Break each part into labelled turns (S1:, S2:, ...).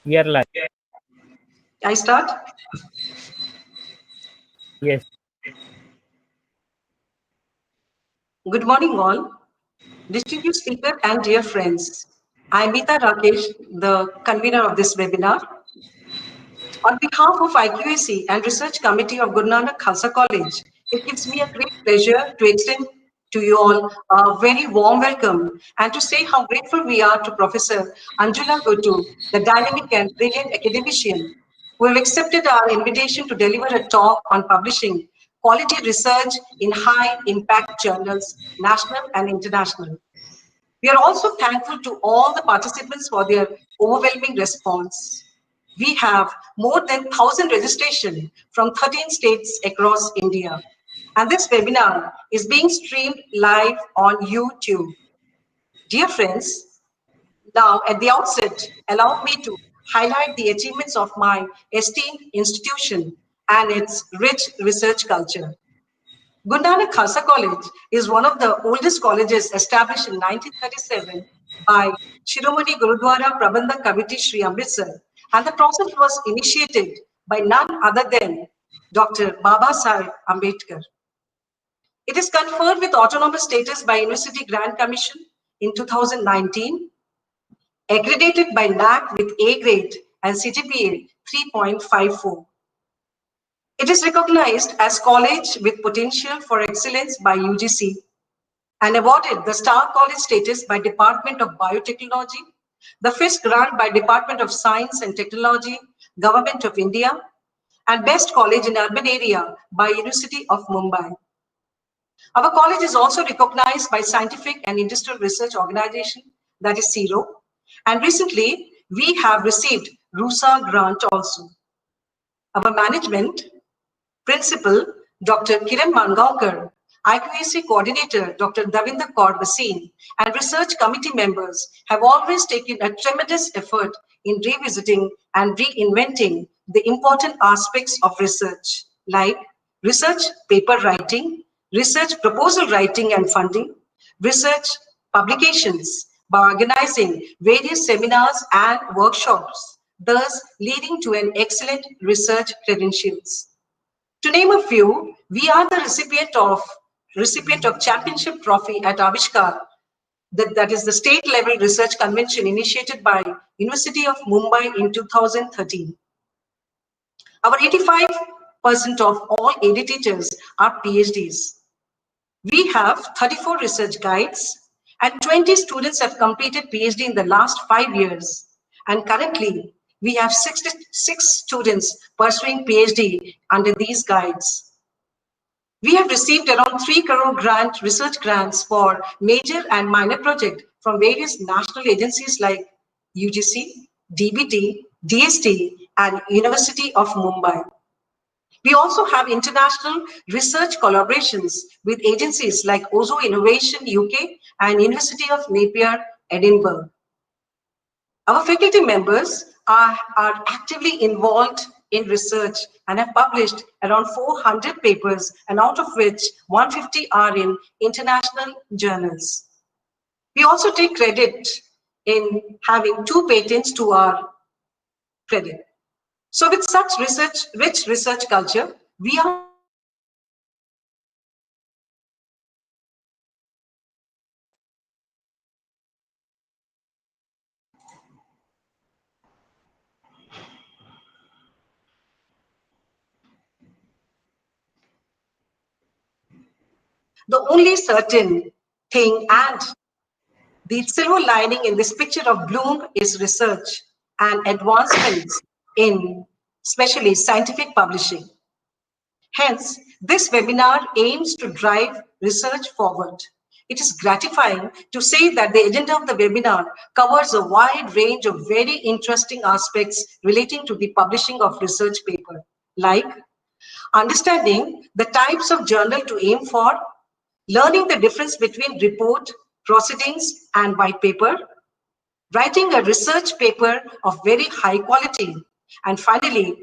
S1: We are live.
S2: I start.
S1: Yes.
S2: Good morning, all. Distinguished speaker and dear friends. I am Meeta Rakesh, the convener of this webinar. On behalf of IQAC and Research Committee of Guru Nanak Khalsa College, it gives me a great pleasure to extend to you all a very warm welcome and to say how grateful we are to Professor Anjula Gurtoo, the dynamic and brilliant academician, who have accepted our invitation to deliver a talk on publishing quality research in high impact journals, national and international. We are also thankful to all the participants for their overwhelming response. We have more than 1,000 registrations from 13 states across India. And this webinar is being streamed live on YouTube. Dear friends, now at the outset, allow me to highlight the achievements of my esteemed institution and its rich research culture. Guru Nanak Khalsa College is one of the oldest colleges established in 1937 by Shiromani Gurudwara Prabandhak Committee Sri Amritsar, and the process was initiated by none other than Dr. Baba Sahib Ambedkar. It is conferred with autonomous status by University Grant Commission in 2019, accredited by NAC with A grade and CGPA 3.54. It is recognized as college with potential for excellence by UGC and awarded the Star College status by Department of Biotechnology, the FISC grant by Department of Science and Technology, Government of India, and Best College in Urban Area by University of Mumbai. Our college is also recognized by Scientific and Industrial Research Organization, that is CIRO, and recently we have received RUSA grant also. Our management, Principal Dr. Kiran Mangaonkar, IQAC Coordinator Dr. Davinder Kaur Basin, and research committee members have always taken a tremendous effort in revisiting and reinventing the important aspects of research, like research paper writing, research proposal writing and funding, research publications, by organizing various seminars and workshops, thus leading to an excellent research credentials. To name a few, we are the recipient of championship trophy at Avishkar, that is the state level research convention initiated by University of Mumbai in 2013. Our 85% of all AD teachers are PhDs. We have 34 research guides and 20 students have completed PhD in the last 5 years. And currently, we have 66 students pursuing PhD under these guides. We have received around 3 crore research grants for major and minor projects from various national agencies like UGC, DBT, DST, and University of Mumbai. We also have international research collaborations with agencies like Ozo Innovation UK and University of Napier, Edinburgh. Our faculty members are actively involved in research and have published around 400 papers, and out of which 150 are in international journals. We also take credit in having 2 patents to our credit. So with such rich research culture, we are the only certain thing, and the silver lining in this picture of bloom is research and advancements in especially scientific publishing. Hence, this webinar aims to drive research forward. It is gratifying to say that the agenda of the webinar covers a wide range of very interesting aspects relating to the publishing of research paper, like understanding the types of journal to aim for, learning the difference between report, proceedings, and white paper, writing a research paper of very high quality, and finally,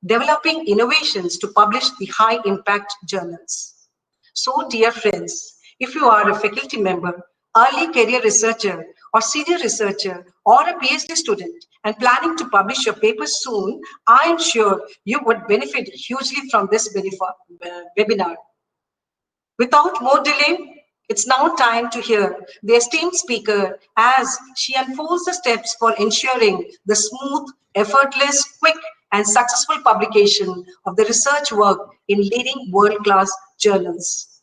S2: developing innovations to publish the high impact journals. So, dear friends, if you are a faculty member, early career researcher, or senior researcher or a PhD student and planning to publish your paper soon, I am sure you would benefit hugely from this webinar. Without more delay, it's now time to hear the esteemed speaker as she unfolds the steps for ensuring the smooth, effortless, quick, and successful publication of the research work in leading world-class journals.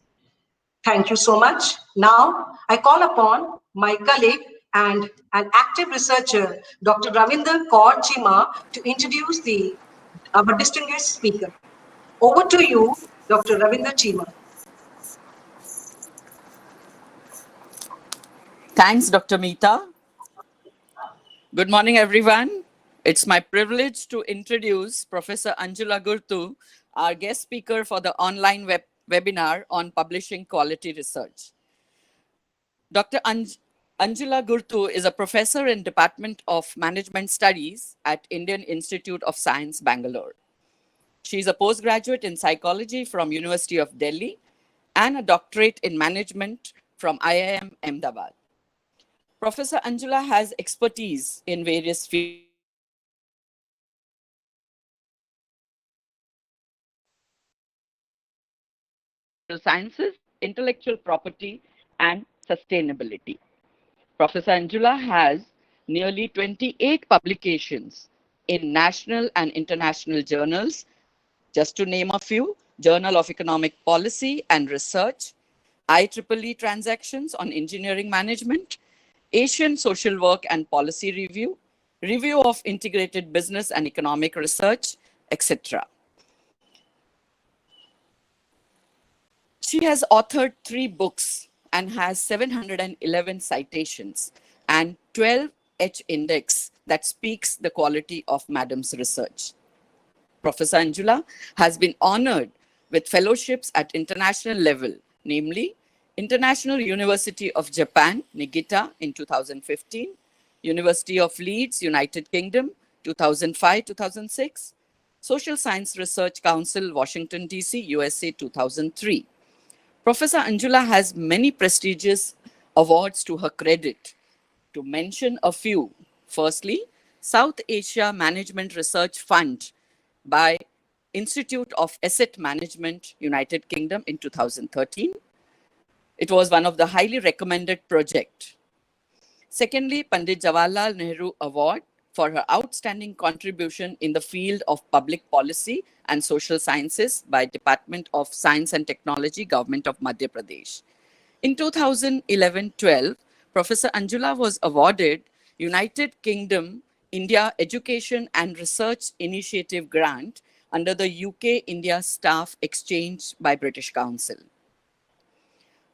S2: Thank you so much. Now, I call upon my colleague and an active researcher, Dr. Ravinder Kaur Chima, to introduce our distinguished speaker. Over to you, Dr. Ravinder Chima.
S1: Thanks, Dr. Meeta. Good morning, everyone. It's my privilege to introduce Professor Anjula Gurtoo, our guest speaker for the online webinar on publishing quality research. Dr. Anjula Gurtoo is a professor in Department of Management Studies at Indian Institute of Science, Bangalore. She is a postgraduate in psychology from University of Delhi and a doctorate in management from IIM Ahmedabad. Professor Anjula has expertise in various fields, sciences, intellectual property, and sustainability. Professor Anjula has nearly 28 publications in national and international journals, just to name a few: Journal of Economic Policy and Research, IEEE Transactions on Engineering Management, Asian Social Work and Policy Review, Review of Integrated Business and Economic Research, etc. She has authored 3 books and has 711 citations and 12 H index that speaks the quality of Madam's research. Professor Anjula has been honored with fellowships at international level, namely International University of Japan, Nigita, in 2015, University of Leeds, United Kingdom, 2005-2006, Social Science Research Council, Washington, D.C., USA, 2003. Professor Anjula has many prestigious awards to her credit. To mention a few, firstly, South Asia Management Research Fund by Institute of Asset Management, United Kingdom in 2013. It was one of the highly recommended projects. Secondly, Pandit Jawaharlal Nehru Award for her outstanding contribution in the field of public policy and social sciences by Department of Science and Technology, Government of Madhya Pradesh. In 2011-12, Professor Anjula was awarded United Kingdom India Education and Research Initiative Grant under the UK-India Staff Exchange by British Council.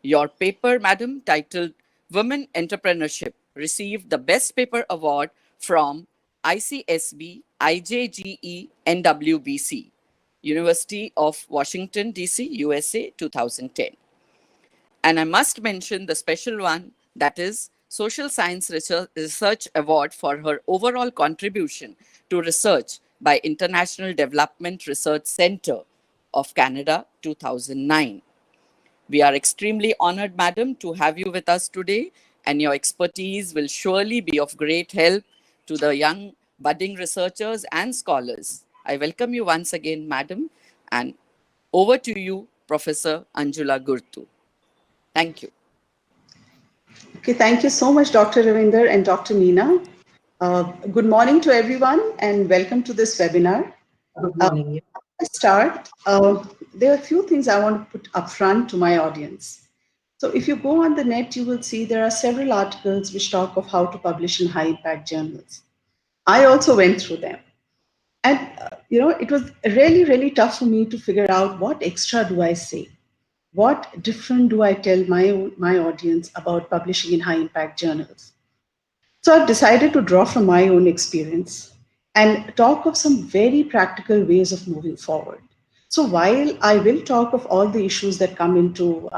S1: Your paper, madam, titled Women Entrepreneurship, received the Best Paper Award from ICSB, IJGE, NWBC, University of Washington, D.C., USA, 2010. And I must mention the special one, that is Social Science Research Award for her overall contribution to research by International Development Research Center of Canada, 2009. We are extremely honored, madam, to have you with us today, and your expertise will surely be of great help to the young budding researchers and scholars. I welcome you once again, madam, and over to you, Professor Anjula Gurtoo. Thank you.
S3: Okay, thank you so much, Dr. Ravinder and Dr. Meena. Good morning to everyone and welcome to this webinar.
S2: Good morning.
S3: To start, there are a few things I want to put upfront to my audience. So if you go on the net, you will see there are several articles which talk of how to publish in high impact journals. I also went through them. And, it was really, really tough for me to figure out what extra do I say? What different do I tell my audience about publishing in high impact journals? So I've decided to draw from my own experience and talk of some very practical ways of moving forward. So while I will talk of all the issues that come into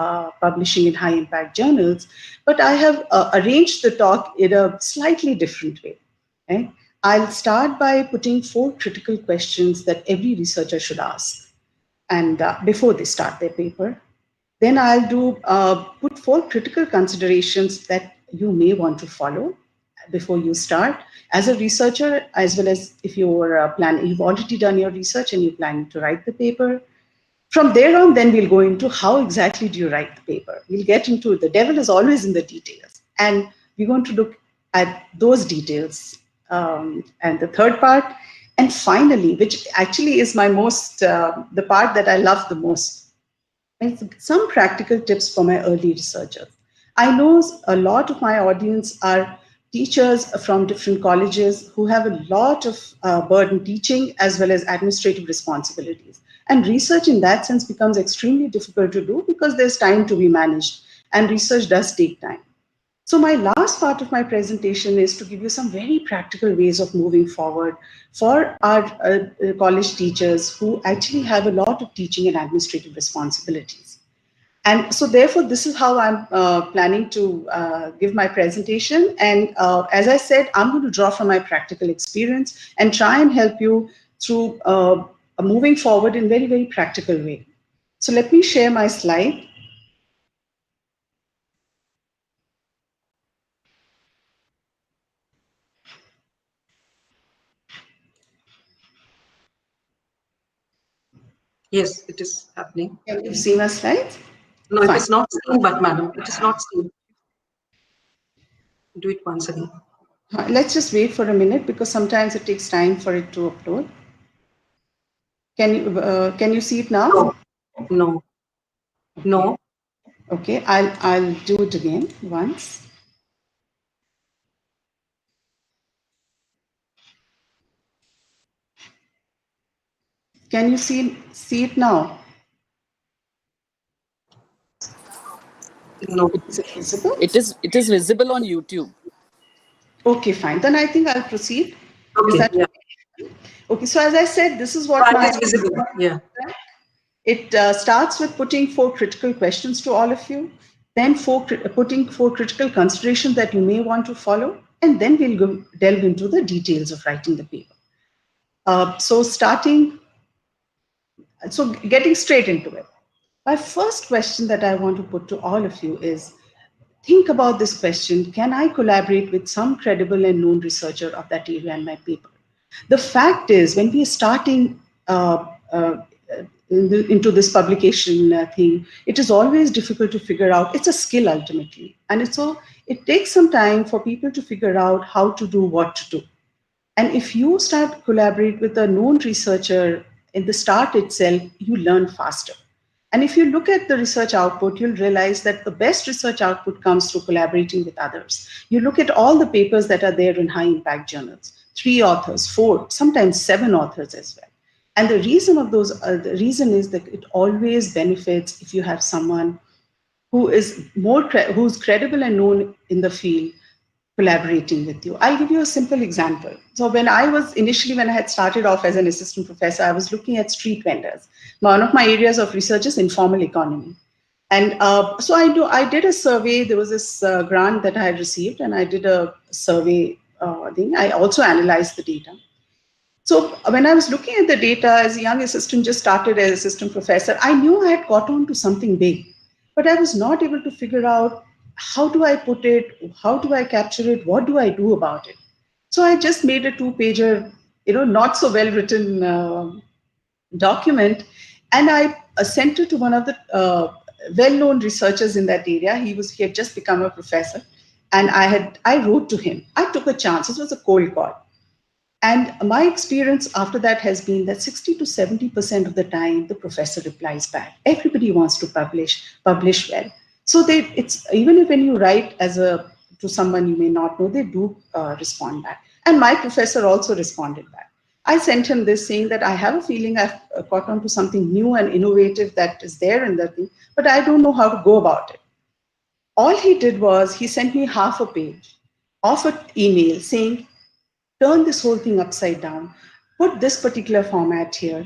S3: publishing in high impact journals, but I have arranged the talk in a slightly different way. Okay? I'll start by putting 4 critical questions that every researcher should ask and before they start their paper. Then I'll put 4 critical considerations that you may want to follow before you start as a researcher, as well as if you're you've already done your research and you're planning to write the paper. From there on, then we'll go into how exactly do you write the paper. We'll get into the devil is always in the details. And we're going to look at those details. And the third part, and finally, which actually is my most, the part that I love the most, is some practical tips for my early researchers. I know a lot of my audience are teachers from different colleges who have a lot of burden teaching as well as administrative responsibilities. And research in that sense becomes extremely difficult to do because there's time to be managed and research does take time. So my last part of my presentation is to give you some very practical ways of moving forward for our college teachers who actually have a lot of teaching and administrative responsibilities. And so therefore, this is how I'm planning to give my presentation. And as I said, I'm going to draw from my practical experience and try and help you through moving forward in very, very practical way. So let me share my slide.
S2: Yes, it is happening.
S3: Can you see my slides?
S2: No,
S3: Fine.
S2: it is not seen, but madam, it is not seen. Do it once again.
S3: Let's just wait for a minute because sometimes it takes time for it to upload. Can you see it now?
S2: No, no, no.
S3: Okay, I'll do it again once. Can you see it now?
S2: No.
S3: Is it visible?
S1: It is visible on YouTube.
S3: Okay, fine. Then I think I'll proceed. Is
S2: Okay,
S3: that
S2: yeah.
S3: okay? So as I said, this is what
S2: But
S3: my
S2: it is visible. Yeah.
S3: it starts with putting 4 critical questions to all of you, then putting 4 critical considerations that you may want to follow, and then we'll delve into the details of writing the paper. So getting straight into it. My first question that I want to put to all of you is, think about this question: can I collaborate with some credible and known researcher of that area in my paper? The fact is, when we are starting into this publication thing, it is always difficult to figure out. It's a skill ultimately. And it takes some time for people to figure out how to do what to do. And if you start collaborate with a known researcher in the start itself, you learn faster. And if you look at the research output, you'll realize that the best research output comes through collaborating with others. You look at all the papers that are there in high impact journals, 3 authors, 4, sometimes 7 authors as well. And the reason is that it always benefits if you have someone who is who's credible and known in the field collaborating with you. I'll give you a simple example. So when I had started off as an assistant professor, I was looking at street vendors. One of my areas of research is informal economy. And so I did a survey. There was this grant that I had received, and I did a survey thing. I also analyzed the data. So when I was looking at the data as a young assistant, just started as assistant professor, I knew I had got on to something big, but I was not able to figure out how do I put it, how do I capture it, what do I do about it. So I just made a 2-pager, not so well written document, and I sent it to one of the well-known researchers in that area. He had just become a professor, and I wrote to him. I took a chance. It was a cold call. And my experience after that has been that 60 to 70% of the time, the professor replies back. Everybody wants to publish well. So it's even if when you write to someone you may not know, they do respond back. And my professor also responded back. I sent him this saying that I have a feeling I've got onto something new and innovative that is there in the thing, but I don't know how to go about it. All he did was he sent me half a page of an email saying, turn this whole thing upside down, put this particular format here,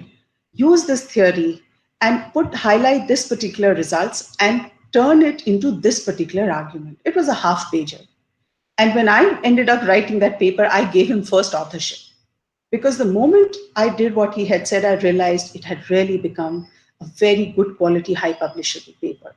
S3: use this theory, and highlight this particular results and turn it into this particular argument. It was a half-pager. And when I ended up writing that paper, I gave him first authorship. Because the moment I did what he had said, I realized it had really become a very good quality, high publishable paper.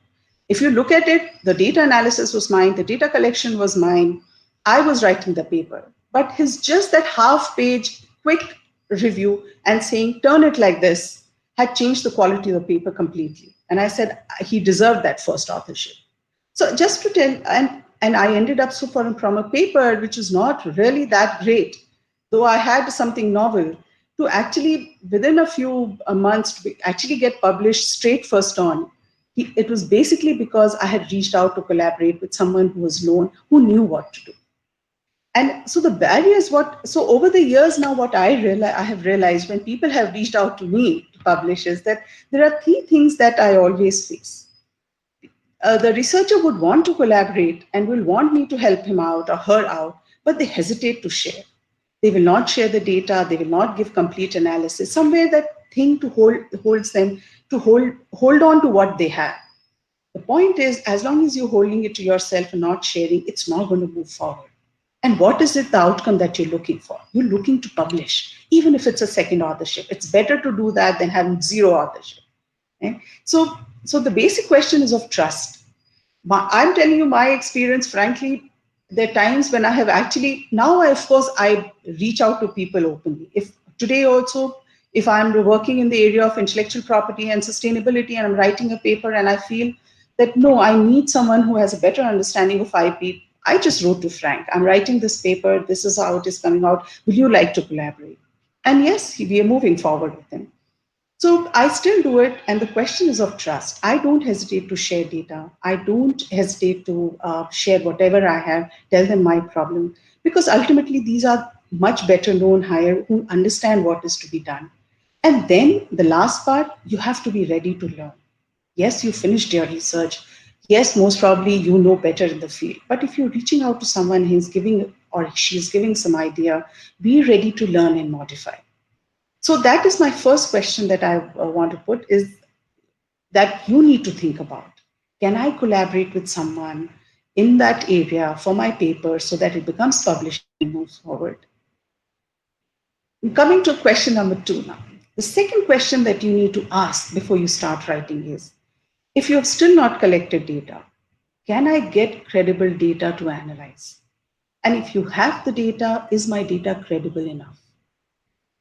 S3: If you look at it, the data analysis was mine, the data collection was mine, I was writing the paper. But his just that half-page quick review and saying, turn it like this, had changed the quality of the paper completely. And I said, he deserved that first authorship. So just to tell, and I ended up from a paper which was not really that great, though I had something novel, to actually within a few months to actually get published straight first on. It was basically because I had reached out to collaborate with someone who was known, who knew what to do. And so the barriers, so over the years now, what I have realized when people have reached out to me to publish is that there are three things that I always face. The researcher would want to collaborate and will want me to help him out or her out, but they hesitate to share. They will not share the data. They will not give complete analysis. Somewhere that thing holds them to hold on to what they have. The point is, as long as you're holding it to yourself and not sharing, it's not going to move forward. And what is it, the outcome that you're looking for? You're looking to publish, even if it's a second authorship. It's better to do that than having zero authorship. Okay? So the basic question is of trust. I'm telling you my experience, frankly, there are times when I have actually, now of course, I reach out to people openly. If today also, if I'm working in the area of intellectual property and sustainability and I'm writing a paper and I feel that, no, I need someone who has a better understanding of IP, I just wrote to Frank, I'm writing this paper, this is how it is coming out, would you like to collaborate? And yes, we are moving forward with him. So I still do it, and the question is of trust. I don't hesitate to share data. I don't hesitate to share whatever I have, tell them my problem, because ultimately these are much better known higher who understand what is to be done. And then the last part, you have to be ready to learn. Yes, you finished your research. Yes, most probably you know better in the field. But if you're reaching out to someone who's giving or she's giving some idea, be ready to learn and modify. So that is my first question that I want to put is that you need to think about. Can I collaborate with someone in that area for my paper so that it becomes published and moves forward? Coming to question number 2 now. The second question that you need to ask before you start writing is, if you have still not collected data, can I get credible data to analyze? And if you have the data, is my data credible enough?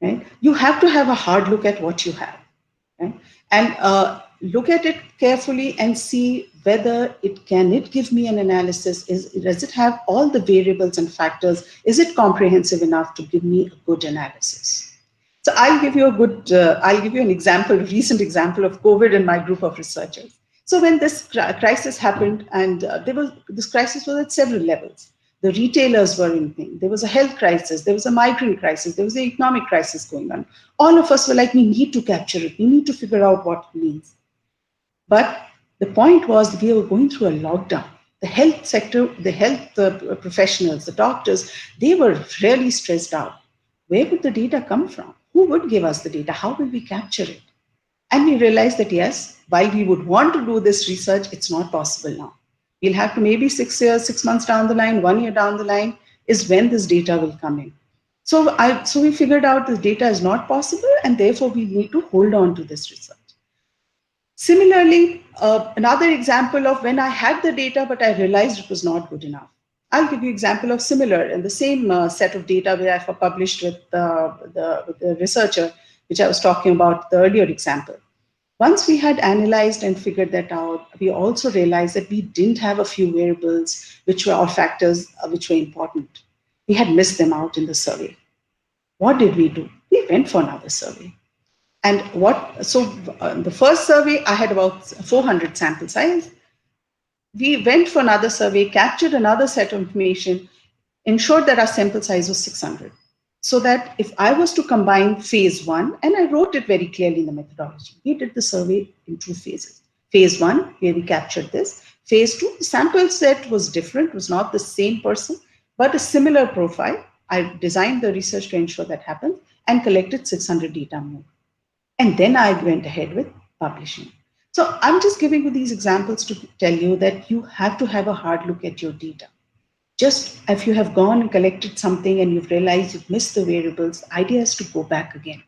S3: Right? You have to have a hard look at what you have, right? And look at it carefully and see whether it give me an analysis. Does it have all the variables and factors? Is it comprehensive enough to give me a good analysis? So I'll give you an example, a recent example of COVID in my group of researchers. So when this crisis happened, and this crisis was at several levels. The retailers were in pain. There was a health crisis. There was a migrant crisis. There was an economic crisis going on. All of us were like, we need to capture it. We need to figure out what it means. But the point was we were going through a lockdown. The health sector, the health professionals, the doctors, they were really stressed out. Where would the data come from? Who would give us the data? How will we capture it? And we realized that, yes, while we would want to do this research, it's not possible now. We'll have to maybe 6 months down the line, 1 year down the line is when this data will come in. So we figured out this data is not possible, and therefore we need to hold on to this research. Similarly, another example of when I had the data, but I realized it was not good enough. I'll give you an example of similar and the same set of data where I published with the researcher, which I was talking about the earlier example. Once we had analyzed and figured that out, we also realized that we didn't have a few variables or factors which were important. We had missed them out in the survey. What did we do? We went for another survey. And the first survey, I had about 400 sample size. We went for another survey, captured another set of information, ensured that our sample size was 600. So that if I was to combine phase 1, and I wrote it very clearly in the methodology, we did the survey in 2 phases. Phase 1, where we captured this. Phase 2, the sample set was different, was not the same person, but a similar profile. I designed the research to ensure that happened and collected 600 data more. And then I went ahead with publishing. So I'm just giving you these examples to tell you that you have to have a hard look at your data. Just if you have gone and collected something and you've realized you've missed the variables, the idea is to go back again.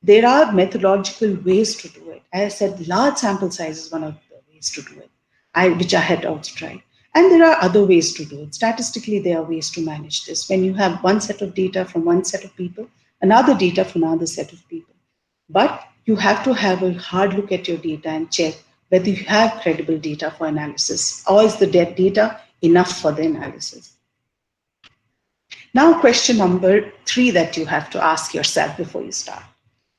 S3: There are methodological ways to do it. As I said, large sample size is one of the ways to do it. which I had also tried. And there are other ways to do it. Statistically, there are ways to manage this. When you have one set of data from one set of people, another data from another set of people. But you have to have a hard look at your data and check whether you have credible data for analysis, or is the data enough for the analysis. Now, question number 3 that you have to ask yourself before you start.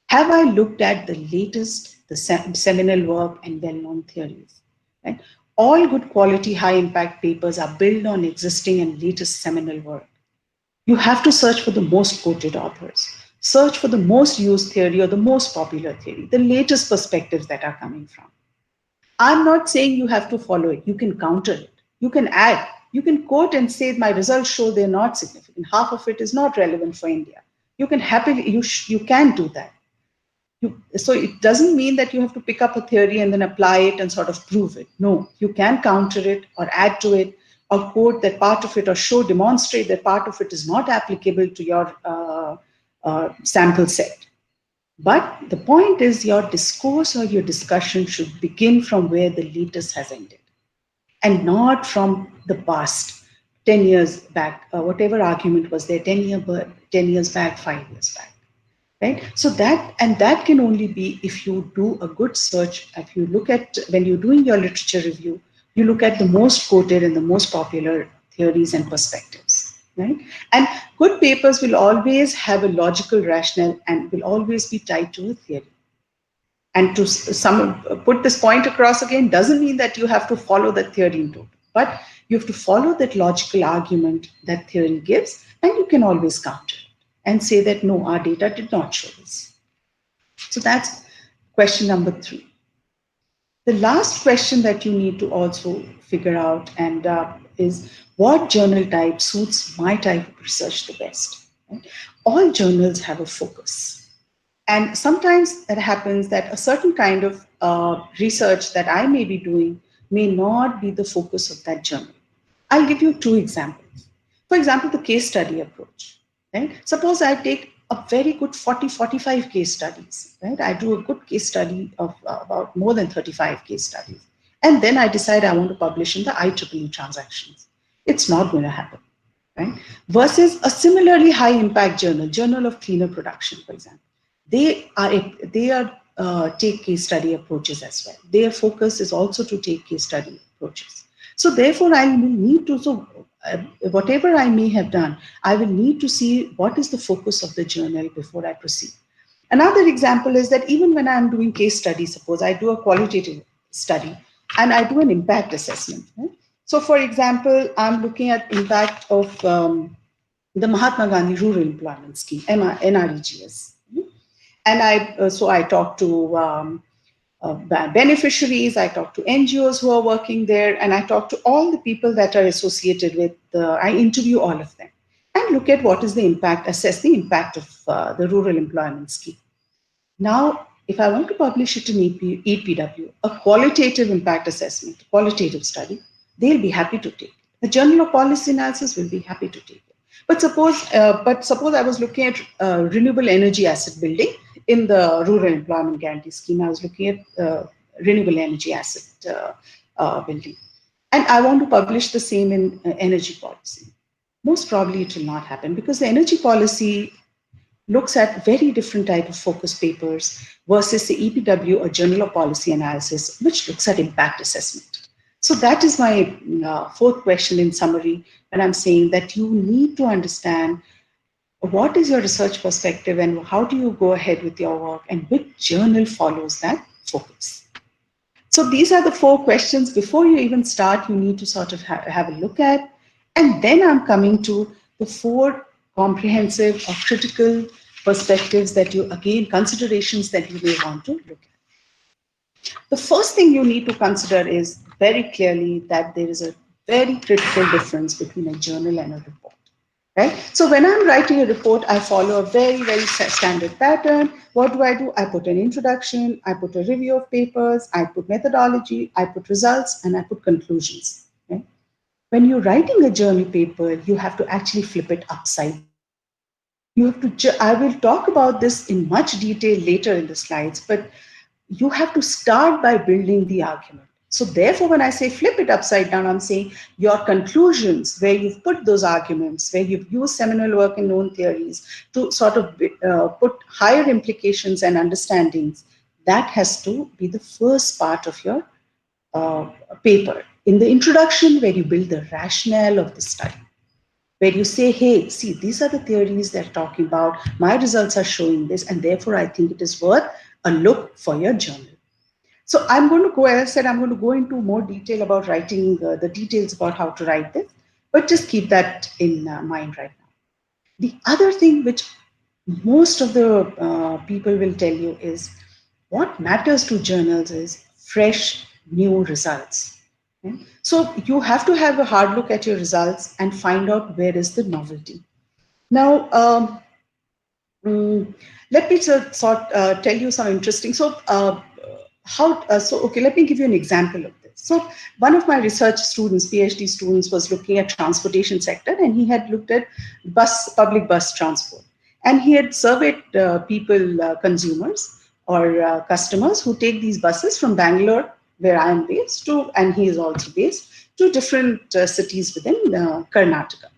S3: Have I looked at the latest, the seminal work and well-known theories? Right? All good quality, high impact papers are built on existing and latest seminal work. You have to search for the most quoted authors, search for the most used theory or the most popular theory, the latest perspectives that are coming from. I'm not saying you have to follow it. You can counter it. You can add. You can quote and say, my results show they're not significant. Half of it is not relevant for India. You can happily, you can do that. So it doesn't mean that you have to pick up a theory and then apply it and sort of prove it. No, you can counter it or add to it or quote that part of it or demonstrate that part of it is not applicable to your sample set. But the point is your discourse or your discussion should begin from where the latest has ended and not from the past, 10 years back, whatever argument was there 10 years back, 5 years back. Right? So that can only be if you do a good search. If you look at, when you're doing your literature review, you look at the most quoted and the most popular theories and perspectives. Right? And good papers will always have a logical rationale and will always be tied to a theory. And to put this point across again, doesn't mean that you have to follow that theory in total, but you have to follow that logical argument that theory gives, and you can always counter it and say that, no, our data did not show this. So that's question number 3. The last question that you need to also figure out is what journal type suits my type of research the best. Right? All journals have a focus. And sometimes it happens that a certain kind of research that I may be doing may not be the focus of that journal. I'll give you 2 examples. For example, the case study approach. Right? Suppose I take a very good 45 case studies. Right? I do a good case study of about more than 35 case studies. And then I decide I want to publish in the IEEE transactions. It's not going to happen. Right? Versus a similarly high impact journal, Journal of Cleaner Production, for example. They take case study approaches as well. Their focus is also to take case study approaches. So therefore, I will need to, whatever I may have done, I will need to see what is the focus of the journal before I proceed. Another example is that even when I'm doing case study, suppose I do a qualitative study and I do an impact assessment. Right? So for example, I'm looking at impact of the Mahatma Gandhi Rural Employment Scheme, NREGS. And I talk to beneficiaries, I talk to NGOs who are working there, and I talk to all the people that are associated with, I interview all of them and look at what is the impact, assess the impact of the Rural Employment Scheme. Now, if I want to publish it in EPW, a qualitative impact assessment, qualitative study, they'll be happy to take it. The Journal of Policy Analysis will be happy to take it. But suppose I was looking at renewable energy asset building in the Rural Employment Guarantee Scheme. I was looking at renewable energy asset building. And I want to publish the same in energy policy. Most probably it will not happen because the energy policy looks at very different type of focus papers versus the EPW or Journal of Policy Analysis, which looks at impact assessment. So that is my 4th question in summary, when I'm saying that you need to understand what is your research perspective and how do you go ahead with your work and which journal follows that focus. So these are the 4 questions before you even start, you need to sort of have a look at. And then I'm coming to the 4 comprehensive or critical perspectives that you, again, considerations that you may want to look at. The first thing you need to consider is very clearly that there is a very critical difference between a journal and a report. Right? So when I'm writing a report, I follow a very, very standard pattern. What do? I put an introduction, I put a review of papers, I put methodology, I put results, and I put conclusions. Okay? When you're writing a journal paper, you have to actually flip it upside. You have to. I will talk about this in much detail later in the slides, but you have to start by building the argument. So therefore, when I say flip it upside down, I'm saying your conclusions, where you've put those arguments, where you've used seminal work and known theories to sort of put higher implications and understandings, that has to be the first part of your paper. In the introduction, where you build the rationale of the study, where you say, hey, see, these are the theories they're talking about, my results are showing this, and therefore I think it is worth a look for your journal. So I'm going to go, as I said, I'm going to go into more detail about writing, the details about how to write this, but just keep that in mind right now. The other thing which most of the people will tell you is what matters to journals is fresh, new results. Okay? So you have to have a hard look at your results and find out where is the novelty. Now, let me tell you some interesting. Okay, let me give you an example of this. So one of my research students, PhD students, was looking at transportation sector, and he had looked at public bus transport, and he had surveyed people, consumers or customers who take these buses from Bangalore, where I am based, to, and he is also based, to different cities within Karnataka.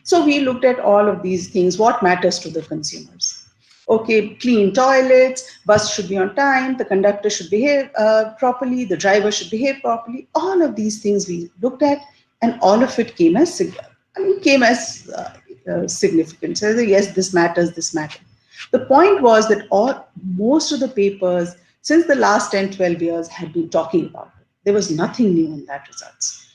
S3: So we looked at all of these things, what matters to the consumers. Okay, clean toilets, bus should be on time, the conductor should behave properly, the driver should behave properly. All of these things we looked at, and all of it came as significant. So yes, this matters, this matters. The point was that most of the papers since the last 10, 12 years had been talking about it. There was nothing new in that results.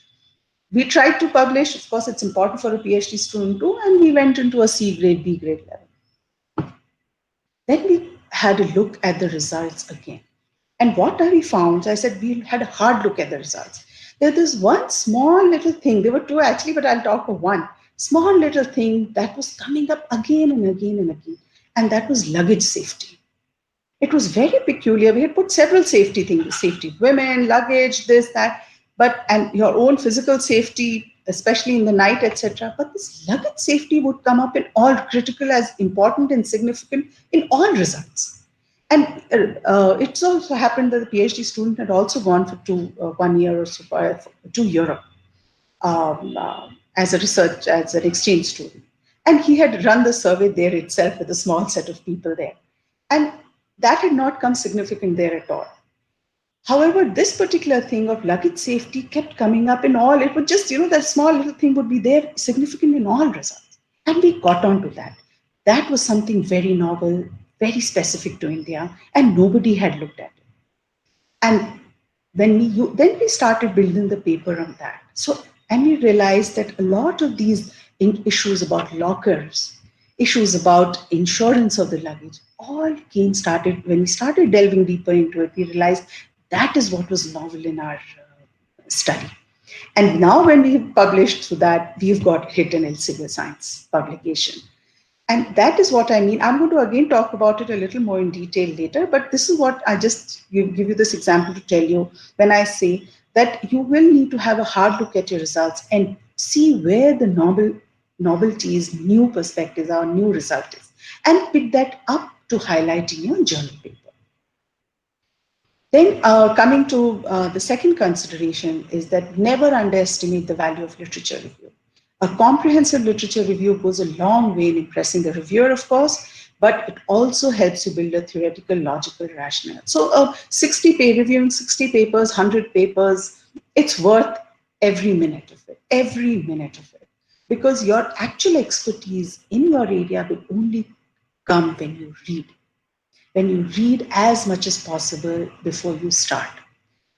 S3: We tried to publish, of course, it's important for a PhD student too, and we went into a C grade, B grade level. Then we had a look at the results again. And what we found, I said, we had a hard look at the results. There's one small little thing, there were two actually, but I'll talk of one small little thing that was coming up again and again and again, and that was luggage safety. It was very peculiar. We had put several safety things, safety of women, luggage, this, that, and your own physical safety, especially in the night, etc. But this luggage safety would come up in all critical as important and significant in all results. And it's also happened that the PhD student had also gone for 1 year or so to Europe as an exchange student. And he had run the survey there itself with a small set of people there. And that had not come significant there at all. However, this particular thing of luggage safety kept coming up in all. It would just, that small little thing would be there significant in all results. And we got on to that. That was something very novel, very specific to India, and nobody had looked at it. And then we started building the paper on that. And we realized that a lot of these issues about lockers, issues about insurance of the luggage, all when we started delving deeper into it, we realized that is what was novel in our study. And now when we have published through that, we've got hit an Elsevier Science publication. And that is what I mean. I'm going to again talk about it a little more in detail later, but this is what I just give you this example to tell you when I say that you will need to have a hard look at your results and see where the novelties, new perspectives, or new result is, and pick that up to highlight in your journal paper. Then coming to the second consideration is that never underestimate the value of literature review. A comprehensive literature review goes a long way in impressing the reviewer, of course, but it also helps you build a theoretical, logical rationale. So 60 reviewing 60 papers, 100 papers, it's worth every minute of it, because your actual expertise in your area will only come when you read as much as possible before you start,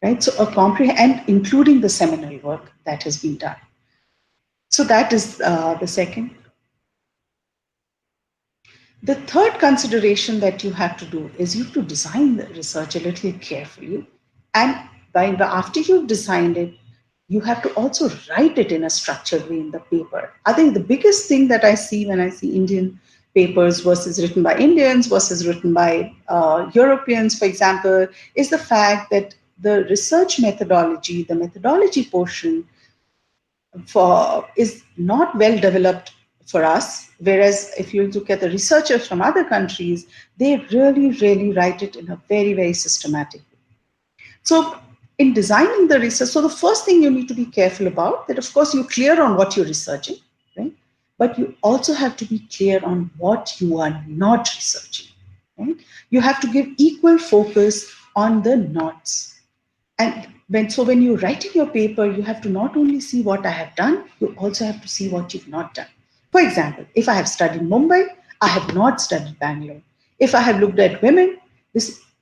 S3: right? So and including the seminal work that has been done. So that is the second. The third consideration that you have to do is you have to design the research a little carefully. And after you've designed it, you have to also write it in a structured way in the paper. I think the biggest thing that I see when I see Indian papers versus written by Indians versus written by Europeans, for example, is the fact that the research methodology, the methodology portion is not well developed for us, whereas if you look at the researchers from other countries, they really, really write it in a very, very systematic way. So in designing the research, so the first thing you need to be careful about that, of course, you're clear on what you're researching, right? But you also have to be clear on what you are not researching, right? You have to give equal focus on the nots. And when you're writing your paper, you have to not only see what I have done, you also have to see what you've not done. For example, if I have studied Mumbai, I have not studied Bangalore. If I have looked at women,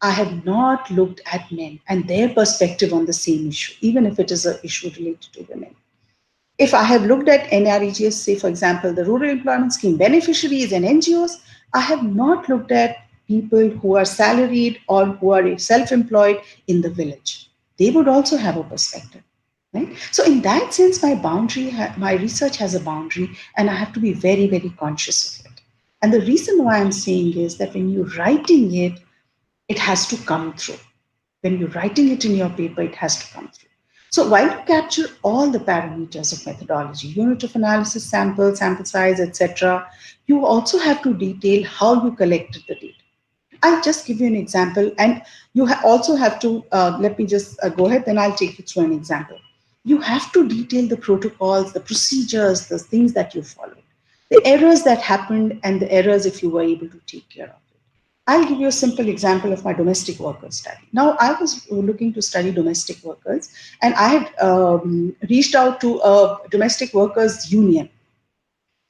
S3: I have not looked at men and their perspective on the same issue, even if it is an issue related to women. If I have looked at NREGS, say, for example, the Rural Employment Scheme beneficiaries and NGOs, I have not looked at people who are salaried or who are self-employed in the village. They would also have a perspective. Right? So in that sense, my research has a boundary, and I have to be very, very conscious of it. And the reason why I'm saying is that when you're writing it, it has to come through. When you're writing it in your paper, it has to come through. So while you capture all the parameters of methodology, unit of analysis, sample size, etc., you also have to detail how you collected the data. I'll just give you an example, and you also have to, let me just go ahead, then I'll take you through an example. You have to detail the protocols, the procedures, the things that you followed, the errors that happened, and the errors if you were able to take care of. I'll give you a simple example of my domestic workers study. Now, I was looking to study domestic workers, and I had reached out to a domestic workers union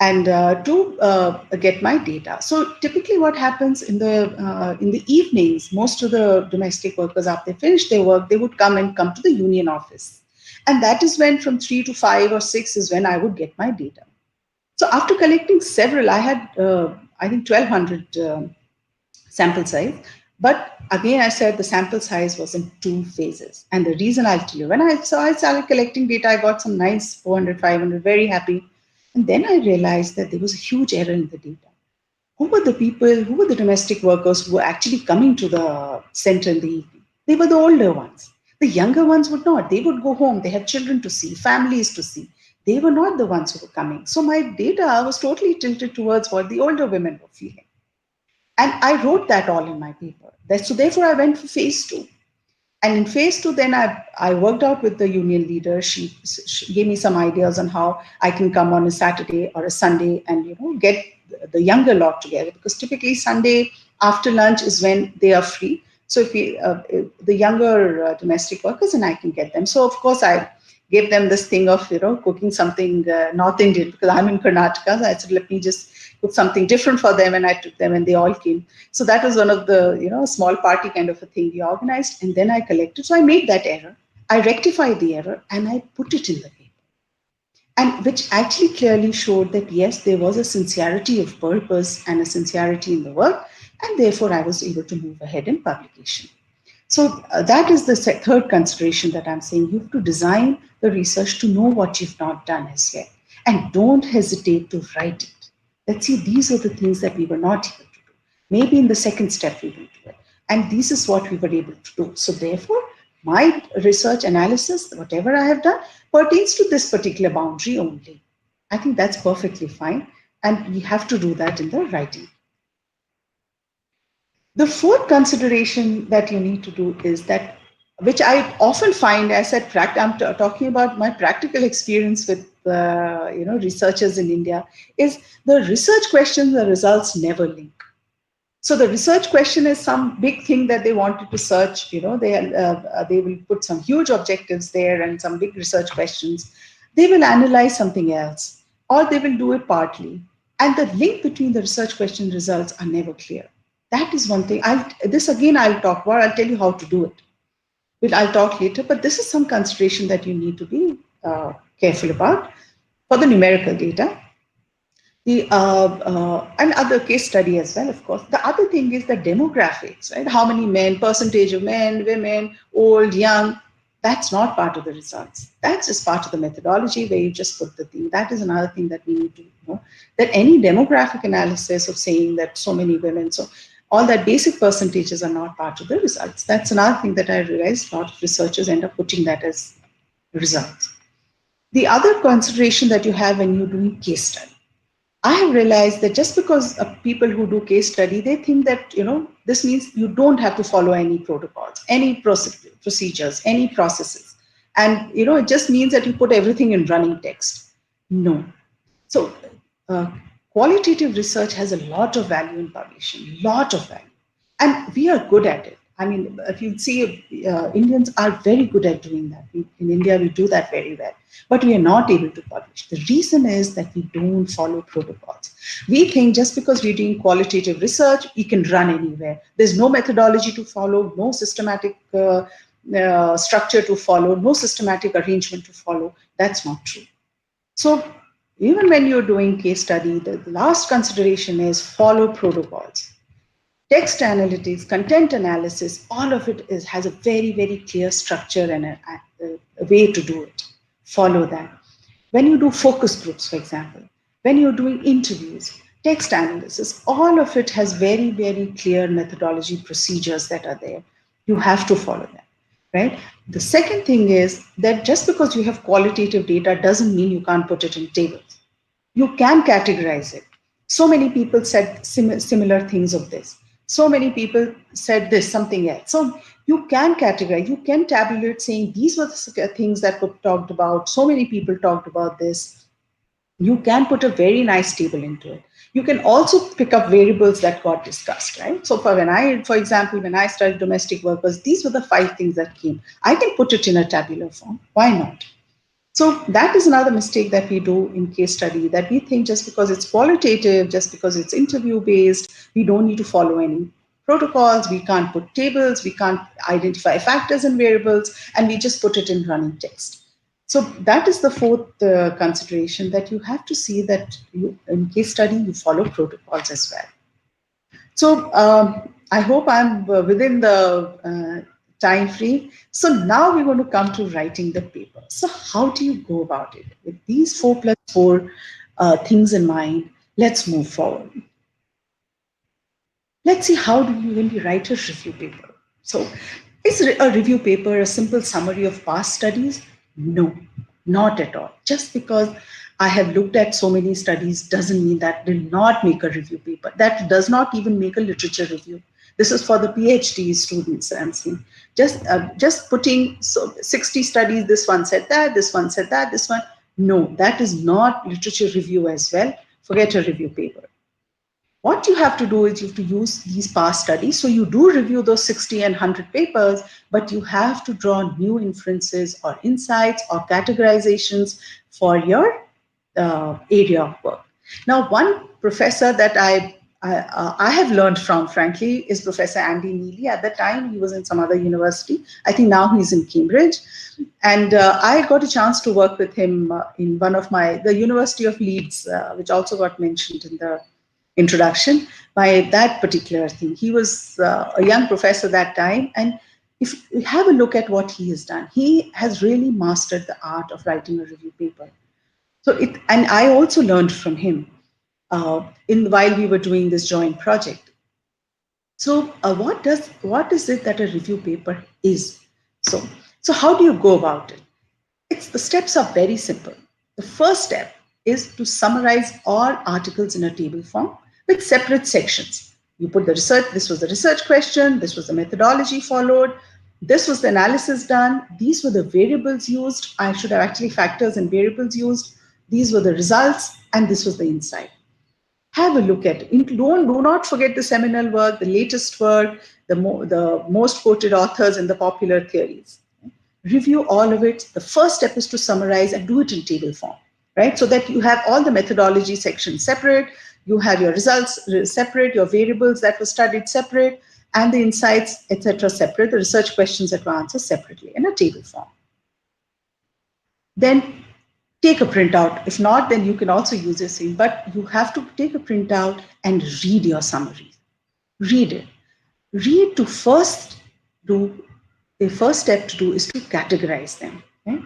S3: and to get my data. So typically what happens in the evenings, most of the domestic workers, after they finish their work, they would come to the union office. And that is when from 3 to 5 or 6 is when I would get my data. So after collecting several, I had, I think, 1,200 sample size. But again, I said the sample size was in 2 phases. And the reason I'll tell you, when I started collecting data, I got some nice 400, 500, very happy. And then I realized that there was a huge error in the data. Who were the people, who were the domestic workers who were actually coming to the center in the evening? They were the older ones. The younger ones would not. They would go home. They had children to see, families to see. They were not the ones who were coming. So my data was totally tilted towards what the older women were feeling. And I wrote that all in my paper. So therefore, I went for phase 2. And in phase 2, then I worked out with the union leader. She gave me some ideas on how I can come on a Saturday or a Sunday and get the younger lot together, because typically Sunday after lunch is when they are free. So if the younger domestic workers, and I can get them. So of course I gave them this thing of cooking something North Indian, because I'm in Karnataka. So I said, let me just cook something different for them, and I took them, and they all came. So that was one of the small party kind of a thing we organized, and then I collected. So I made that error, I rectified the error, and I put it in the paper, and which actually clearly showed that yes, there was a sincerity of purpose and a sincerity in the work, and therefore I was able to move ahead in publication. So that is the third consideration that I'm saying. You have to design the research to know what you've not done as yet, and don't hesitate to write it. Let's see, these are the things that we were not able to do. Maybe in the second step we will do it. And this is what we were able to do. So therefore, my research analysis, whatever I have done, pertains to this particular boundary only. I think that's perfectly fine. And we have to do that in the writing. The fourth consideration that you need to do is that, which I often find, as I I'm talking about my practical experience with researchers in India, is the research questions, the results never link. So the research question is some big thing that they wanted to search. They will put some huge objectives there and some big research questions. They will analyze something else, or they will do it partly, and the link between the research question results are never clear. That is one thing. I'll talk about. I'll tell you how to do it. But I'll talk later. But this is some consideration that you need to be careful about for the numerical data. And other case study as well, of course. The other thing is the demographics, right? How many men, percentage of men, women, old, young. That's not part of the results. That's just part of the methodology where you just put the thing. That is another thing that we need to know. That any demographic analysis of saying that so many women, so all that basic percentages are not part of the results. That's another thing that I realized a lot of researchers end up putting that as results. The other consideration that you have when you're doing case study. I have realized that just because people who do case study, they think that, this means you don't have to follow any protocols, any procedures, any processes. And, it just means that you put everything in running text. No. So uh, qualitative research has a lot of value in publishing, lot of value. And we are good at it. I mean, if you see, Indians are very good at doing that. In India, we do that very well, but we are not able to publish. The reason is that we don't follow protocols. We think just because we're doing qualitative research, we can run anywhere. There's no methodology to follow, no systematic structure to follow, no systematic arrangement to follow. That's not true. So even when you're doing case study, the last consideration is follow protocols. Text analytics, content analysis, all of it has a very, very clear structure and a way to do it. Follow that. When you do focus groups, for example, when you're doing interviews, text analysis, all of it has very, very clear methodology procedures that are there. You have to follow that, right? The second thing is that just because you have qualitative data doesn't mean you can't put it in tables. You can categorize it. So many people said similar things of this. So many people said this, something else. So you can categorize, you can tabulate saying these were the things that were talked about. So many people talked about this. You can put a very nice table into it. You can also pick up variables that got discussed, right? So for example, when I studied domestic workers, these were the 5 things that came. I can put it in a tabular form. Why not? So that is another mistake that we do in case study, that we think just because it's qualitative, just because it's interview based, we don't need to follow any protocols, we can't put tables, we can't identify factors and variables, and we just put it in running text. So that is the fourth consideration, that you have to see that in case study, you follow protocols as well. So I hope I'm within the time free. So now we're going to come to writing the paper. So how do you go about it? With these 4+4 things in mind, let's move forward. Let's see how do you, when we write a review paper. So is a review paper a simple summary of past studies? No, not at all. Just because I have looked at so many studies doesn't mean that will not make a review paper. That does not even make a literature review. This is for the PhD students, I'm saying. Just putting 60 studies, this one said that, this one said that, this one. No, that is not literature review as well. Forget a review paper. What you have to do is you have to use these past studies. So you do review those 60 and 100 papers, but you have to draw new inferences or insights or categorizations for your area of work. Now, one professor that I have learned from, frankly, is Professor Andy Neely. At the time, he was in some other university. I think now he's in Cambridge. And I got a chance to work with him in one of the University of Leeds, which also got mentioned in the introduction, by that particular thing. He was a young professor that time. And if you have a look at what he has done, he has really mastered the art of writing a review paper. And I also learned from him while we were doing this joint project. So what is it that a review paper is? So how do you go about it? The steps are very simple. The first step is to summarize all articles in a table form with separate sections. You put the research, this was the research question, this was the methodology followed, this was the analysis done, these were the variables used, I should have actually factors and variables used, these were the results, and this was the insight. Have a look at it. Do not forget the seminal work, the latest work, the most quoted authors and the popular theories. Review all of it. The first step is to summarize and do it in table form, right? So that you have all the methodology sections separate, you have your results separate, your variables that were studied separate, and the insights, etc., separate, the research questions that were answered separately in a table form. Then take a printout. If not, then you can also use this thing, but you have to take a printout and read your summary. Read it. Read to first do. The first step to do is to categorize them. Okay?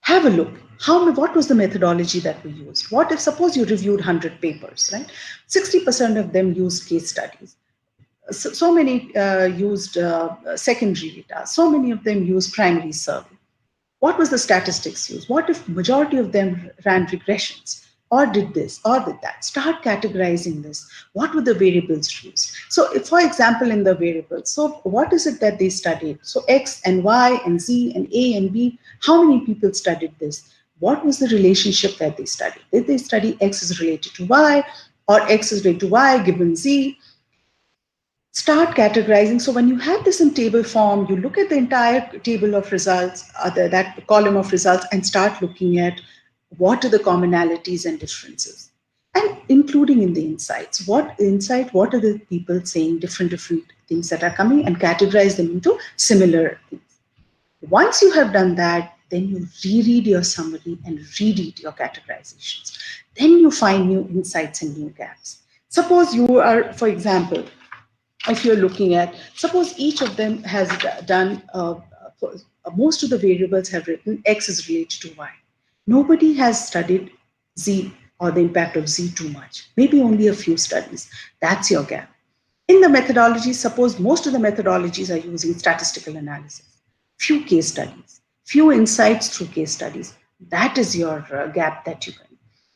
S3: Have a look. What was the methodology that we used? What if, suppose you reviewed 100 papers, right? 60% of them used case studies. So many used secondary data. So many of them used primary survey. What was the statistics used? What if majority of them ran regressions? or did this, or did that. Start categorizing this. What were the variables used? So, if, for example, in the variables, so what is it that they studied? So, X and Y and Z and A and B, how many people studied this? What was the relationship that they studied? Did they study X is related to Y, or X is related to Y given Z? Start categorizing. So when you have this in table form, you look at the entire table of results, that column of results, and start looking at what are the commonalities and differences, and including in the insights. What are the people saying, different things that are coming, and categorize them into similar things. Once you have done that, then you reread your summary and reread your categorizations. Then you find new insights and new gaps. Suppose you are, for example, if you're looking at, suppose each of them has done, most of the variables have written X is related to Y. Nobody has studied Z or the impact of Z too much. Maybe only a few studies. That's your gap. In the methodology, suppose most of the methodologies are using statistical analysis. Few case studies, few insights through case studies. That is your gap that you can.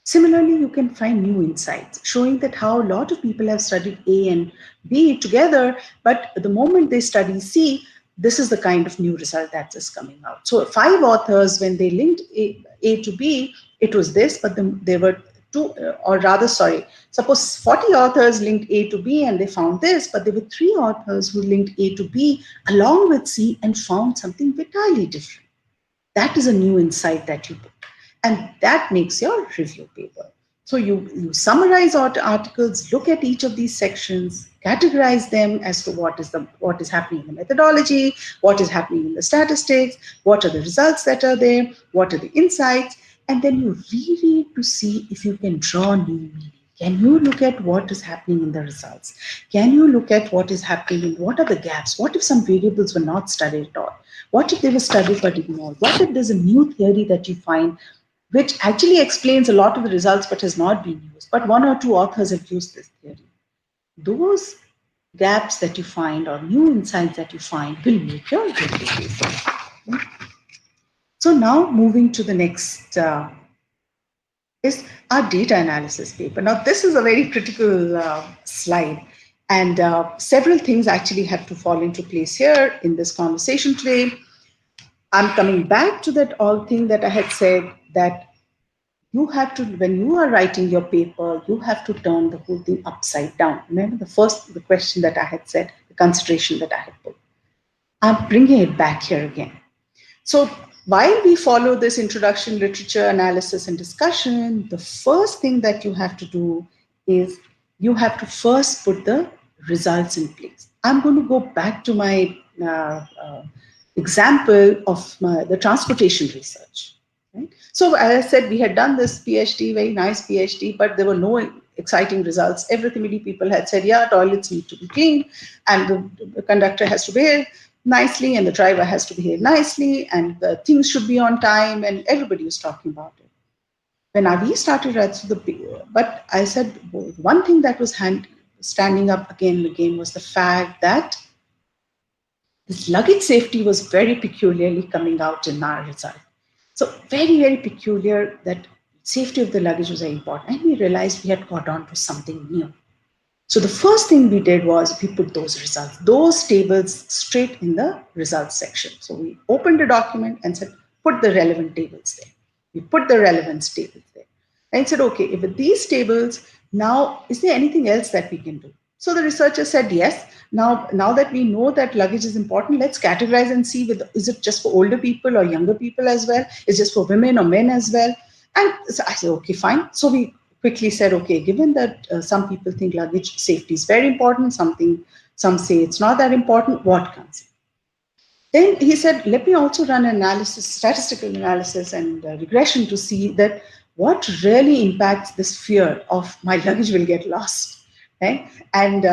S3: Similarly, you can find new insights showing that how a lot of people have studied A and B together, but the moment they study C, this is the kind of new result that is coming out. So 5 authors, when they linked A to B, it was this, but there were suppose 40 authors linked A to B and they found this, but there were 3 authors who linked A to B along with C and found something entirely different. That is a new insight that you put. And that makes your review paper. So you summarize articles, look at each of these sections, categorize them as to what is happening in the methodology, what is happening in the statistics, what are the results that are there, what are the insights, and then you reread to see if you can draw new meaning. Can you look at what is happening in the results? Can you look at what is happening and what are the gaps? What if some variables were not studied at all? What if they were studied but ignored? What if there's a new theory that you find which actually explains a lot of the results but has not been used, but 1 or 2 authors have used this theory? Those gaps that you find or new insights that you find will make your review paper. So now moving to the next is our data analysis paper. Now this is a very critical slide, and several things actually have to fall into place here in this conversation today. I'm coming back to that all thing that I had said, that you have to, when you are writing your paper, you have to turn the whole thing upside down. Remember the question that I had said, the consideration that I had put. I'm bringing it back here again. So while we follow this introduction, literature, analysis, and discussion, the first thing that you have to do is you have to first put the results in place. I'm going to go back to my example of the transportation research. Right? So as I said, we had done this PhD, very nice PhD, but there were no exciting results. Everything, many people had said, yeah, toilets need to be clean, and the conductor has to behave nicely, and the driver has to behave nicely, and the things should be on time, and everybody was talking about it. When we started, but I said, one thing that was standing up again and again was the fact that this luggage safety was very peculiarly coming out in our result. So very, very peculiar, that safety of the luggage was very important. And we realized we had got on to something new. So the first thing we did was we put those results, those tables straight in the results section. So we opened the document and said, put the relevant tables there. We put the relevance tables there. And said, okay, if with these tables, now is there anything else that we can do? So the researcher said, yes. Now that we know that luggage is important, let's categorize and see is it just for older people or younger people as well? Is it just for women or men as well? And so I said, okay, fine. So we quickly said, okay, given that some people think luggage safety is very important, some say it's not that important, what comes in? Then he said, let me also run an analysis, statistical analysis and regression to see that what really impacts this fear of my luggage will get lost. Right? And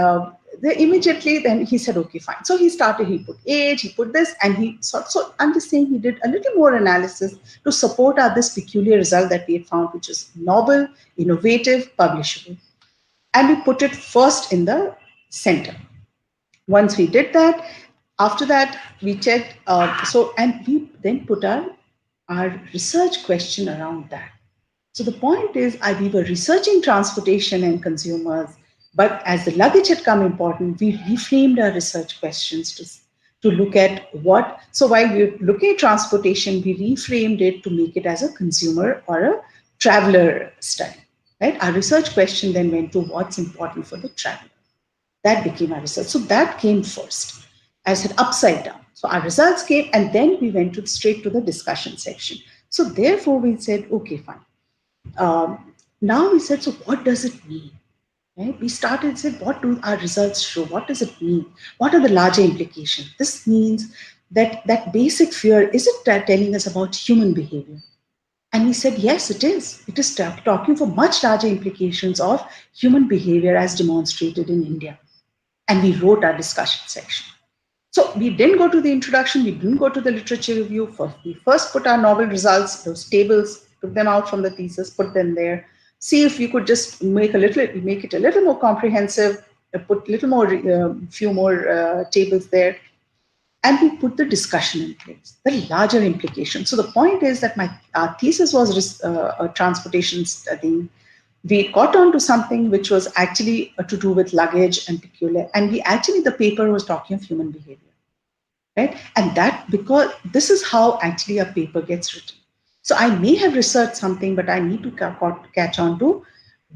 S3: immediately then he said, okay, fine. So he put age, he put this, and so I'm just saying he did a little more analysis to support this peculiar result that we had found, which is novel, innovative, publishable. And we put it first in the center. Once we did that, after that, we checked, and we then put our research question around that. So the point is, we were researching transportation and consumers, but as the luggage had come important, we reframed our research questions to look at what. So while we were looking at transportation, we reframed it to make it as a consumer or a traveler study. Right? Our research question then went to what's important for the traveler. That became our research. So that came first. I said upside down. So our results came, and then we went straight to the discussion section. So therefore, we said, okay, fine. Now we said, so what does it mean? Right? We started said, what do our results show? What does it mean? What are the larger implications? This means that basic fear, is it telling us about human behavior? And we said, yes, it is. It is talking for much larger implications of human behavior as demonstrated in India. And we wrote our discussion section. So we didn't go to the introduction, we didn't go to the literature review. We first put our novel results, those tables, took them out from the thesis, put them there, see if we could just make it a little more comprehensive, put little more, few more tables there, and we put the discussion in place, the larger implications. So the point is that our thesis was a transportation study. We got onto something which was actually to do with luggage and peculiar, and the paper was talking of human behavior, right? And that, because this is how actually a paper gets written. So I may have researched something, but I need to catch on to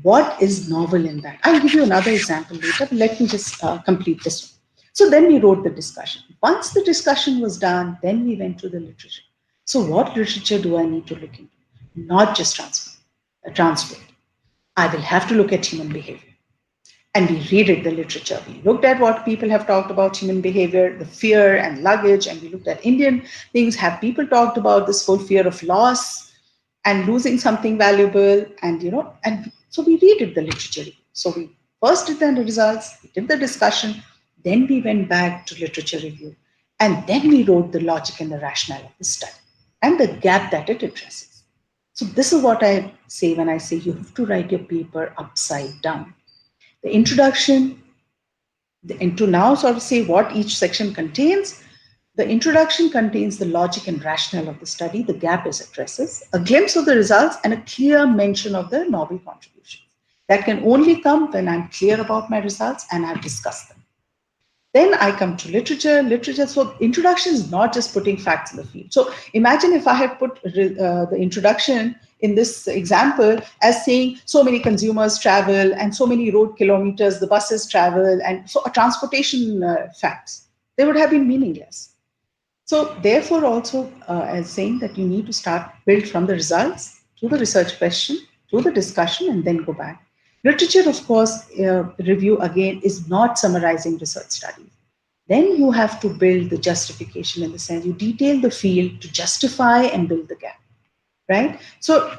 S3: what is novel in that. I'll give you another example later, but let me just complete this one. So then we wrote the discussion. Once the discussion was done, then we went to the literature. So what literature do I need to look into? Not just transport. I will have to look at human behavior. And we read it, the literature. We looked at what people have talked about human behavior, the fear and luggage, and we looked at Indian things. Have people talked about this whole fear of loss and losing something valuable? And so we read it, the literature. So we first did the results, we did the discussion, then we went back to literature review, and then we wrote the logic and the rationale of the study and the gap that it addresses. So this is what I say when I say you have to write your paper upside down. The introduction, and to now sort of say what each section contains. The introduction contains the logic and rationale of the study, the gap it addresses, a glimpse of the results, and a clear mention of the novel contributions. That can only come when I'm clear about my results and I've discussed them. Then I come to literature. So introduction is not just putting facts in the field. So imagine if I had put the introduction in this example as saying so many consumers travel and so many road kilometers the buses travel, and so transportation facts, they would have been meaningless. So therefore also as saying that you need to build from the results to the research question, to the discussion, and then go back. Literature, of course, review again is not summarizing research studies. Then you have to build the justification, in the sense you detail the field to justify and build the gap, right? So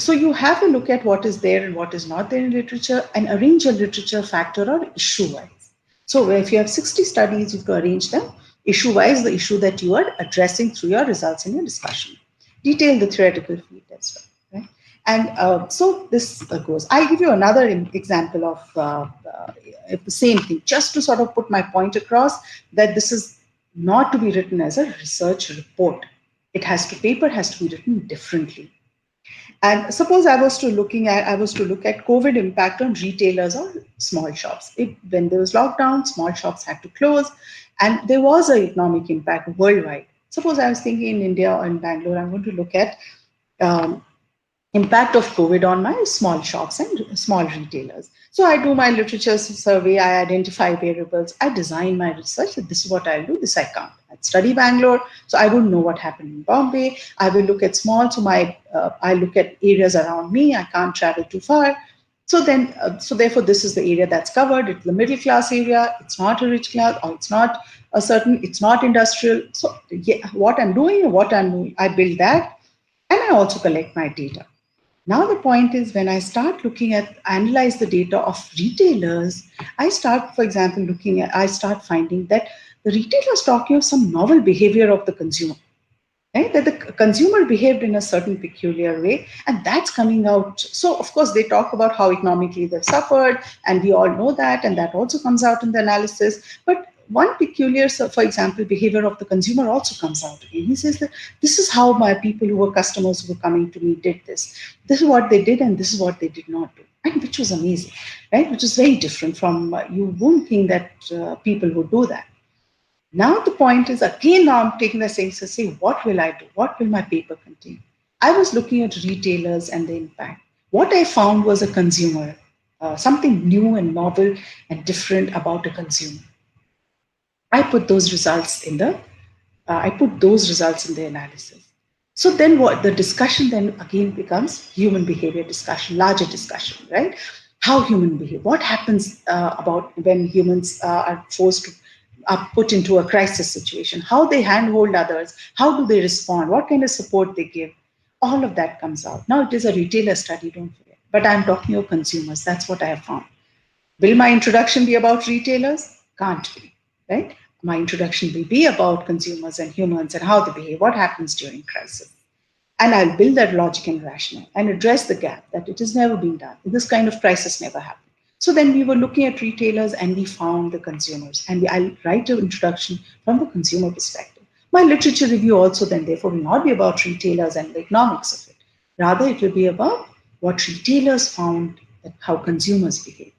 S3: you have to look at what is there and what is not there in literature and arrange your literature factor or issue-wise. So if you have 60 studies, you have to arrange them issue-wise, the issue that you are addressing through your results in your discussion. Detail the theoretical field as well. And so this goes. I'll give you another example of the same thing, just to sort of put my point across that this is not to be written as a research report. Paper has to be written differently. And suppose I was to look at COVID impact on retailers or small shops. When there was lockdown, small shops had to close, and there was an economic impact worldwide. Suppose I was thinking in India or in Bangalore, I'm going to look at impact of COVID on my small shops and small retailers. So I do my literature survey, I identify variables, I design my research. This is what I'll do, this I can't. I'd study Bangalore, so I wouldn't know what happened in Bombay. I will look at small, so I look at areas around me, I can't travel too far. So therefore this is the area that's covered. It's the middle class area, it's not a rich class, or it's not it's not industrial. So what I'm doing, I build that, and I also collect my data. Now the point is, when I start analyze the data of retailers, I start finding that the retailer is talking of some novel behavior of the consumer, right? That the consumer behaved in a certain peculiar way, and that's coming out. So of course they talk about how economically they've suffered, and we all know that, and that also comes out in the analysis. But one peculiar, so for example, behavior of the consumer also comes out again. He says that this is how my people who were customers who were coming to me did this. This is what they did and this is what they did not do. And which was amazing, right? Which is very different from, you wouldn't think that people would do that. Now the point is, again, now I'm taking the same to say, what will I do? What will my paper contain? I was looking at retailers and the impact. What I found was a consumer, something new and novel and different about a consumer. I put those results in the analysis. So then what the discussion then again becomes human behavior discussion, larger discussion, right? How human behave, what happens about when humans are forced to are put into a crisis situation, how they handhold others, how do they respond, what kind of support they give, all of that comes out. Now it is a retailer study, don't forget, but I'm talking of consumers. That's what I have found. Will my introduction be about retailers? Can't be, right? My introduction will be about consumers and humans and how they behave, what happens during crisis. And I'll build that logic and rationale and address the gap that it has never been done. This kind of crisis never happened. So then we were looking at retailers and we found the consumers. And I'll write an introduction from the consumer perspective. My literature review also then therefore will not be about retailers and the economics of it. Rather, it will be about what retailers found, and how consumers behave.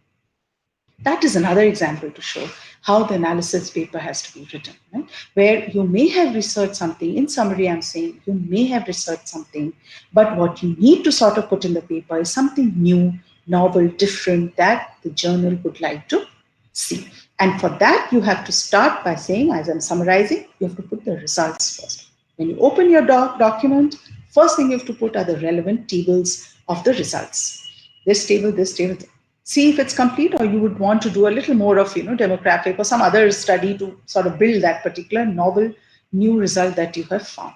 S3: That is another example to show how the analysis paper has to be written, right? Where you may have researched something, in summary, I'm saying you may have researched something, but what you need to sort of put in the paper is something new, novel, different that the journal would like to see. And for that, you have to start by saying, as I'm summarizing, you have to put the results first. When you open your document, first thing you have to put are the relevant tables of the results. This table, this table. See if it's complete, or you would want to do a little more of, demographic or some other study to sort of build that particular novel new result that you have found.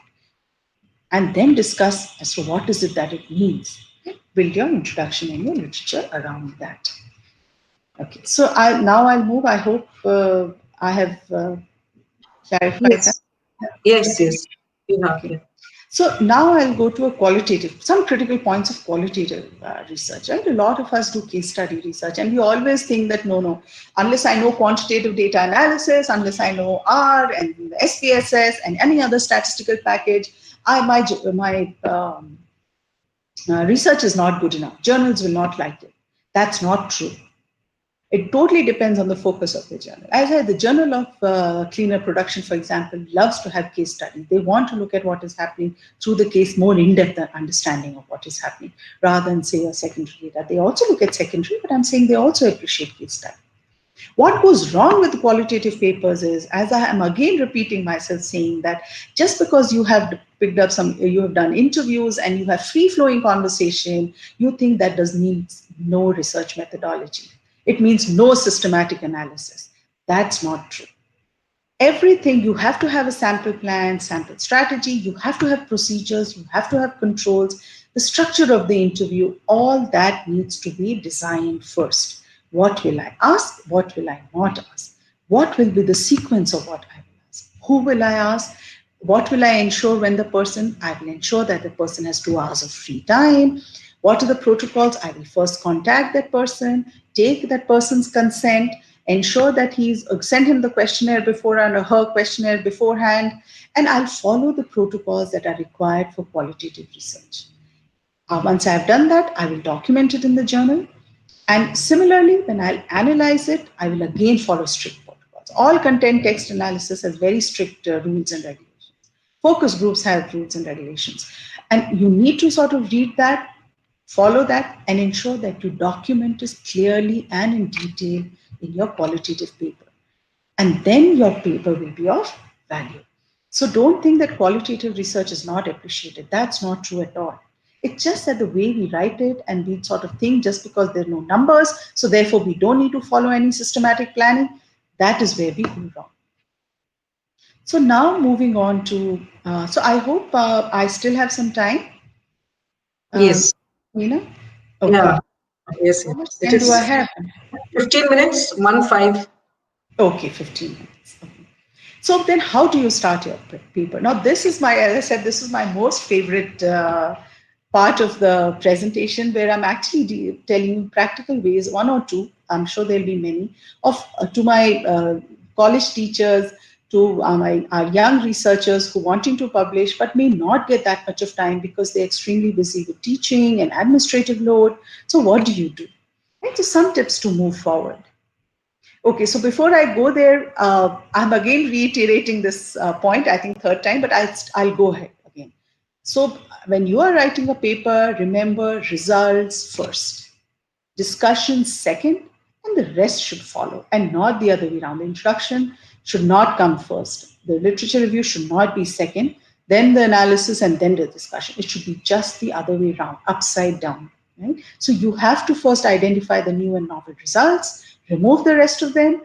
S3: And then discuss as to what is it that it means. Build your introduction and your literature around that. Okay, so I'll move. I hope I have clarified that.
S2: Yes. You have.
S3: Okay. So now I'll go to some critical points of qualitative research. Right? A lot of us do case study research, and we always think that no, unless I know quantitative data analysis, unless I know R and the SPSS and any other statistical package, my research is not good enough. Journals will not like it. That's not true. It totally depends on the focus of the journal. As I said, the Journal of Cleaner Production, for example, loves to have case studies. They want to look at what is happening through the case, more in-depth understanding of what is happening, rather than, say, a secondary data. They also look at secondary, but I'm saying they also appreciate case study. What goes wrong with the qualitative papers is, as I am again repeating myself, saying that just because you have picked up you have done interviews and you have free-flowing conversation, you think that does mean no research methodology. It means no systematic analysis. That's not true. Everything, you have to have a sample plan, sample strategy, you have to have procedures, you have to have controls, the structure of the interview, all that needs to be designed first. What will I ask? What will I not ask? What will be the sequence of what I will ask? Who will I ask? What will I ensure when I will ensure that the person has 2 hours of free time. What are the protocols? I will first contact that person, take that person's consent, ensure that send him the questionnaire beforehand or her questionnaire beforehand, and I'll follow the protocols that are required for qualitative research. Once I've done that, I will document it in the journal. And similarly, when I'll analyze it, I will again follow strict protocols. All content text analysis has very strict rules and regulations. Focus groups have rules and regulations. And you need to sort of read that, follow that, and ensure that you document this clearly and in detail in your qualitative paper. And then your paper will be of value. So don't think that qualitative research is not appreciated. That's not true at all. It's just that the way we write it and we sort of think just because there are no numbers, so therefore we don't need to follow any systematic planning, that is where we go wrong. So now moving on to, so I hope I still have some time.
S2: Yes.
S3: Meena? Okay.
S2: Yeah. Yes.
S3: How much
S2: It
S3: time do I
S2: is
S3: have?
S2: 15 minutes, 1-5.
S3: Okay, 15 minutes. Okay. So then how do you start your paper? Now, as I said, this is my most favorite part of the presentation, where I'm telling you practical ways, 1 or 2, I'm sure there'll be many, of to my college teachers to our young researchers who wanting to publish but may not get that much of time because they're extremely busy with teaching and administrative load. So what do you do? Right? So some tips to move forward. Okay, so before I go there, I'm again reiterating this point, I think third time, but I'll go ahead again. So when you are writing a paper, remember results first, discussion second, and the rest should follow, and not the other way around. The introduction should not come first. The literature review should not be second, then the analysis, and then the discussion. It should be just the other way around, upside down. Right? So you have to first identify the new and novel results, remove the rest of them,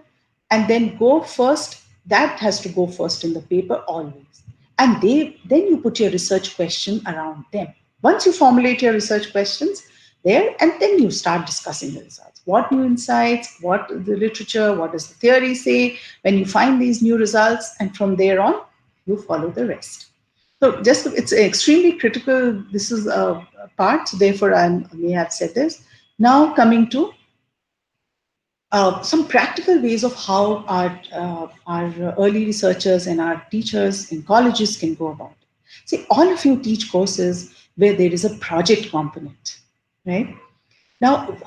S3: and then go first. That has to go first in the paper always. And then you put your research question around them. Once you formulate your research questions there, and then you start discussing the results. What new insights, what the literature, what does the theory say when you find these new results, and from there on, you follow the rest. So just it's extremely critical. This is a part. So therefore, I may have said this. Now coming to some practical ways of how our early researchers and our teachers in colleges can go about it. See, all of you teach courses where there is a project component, right? Now,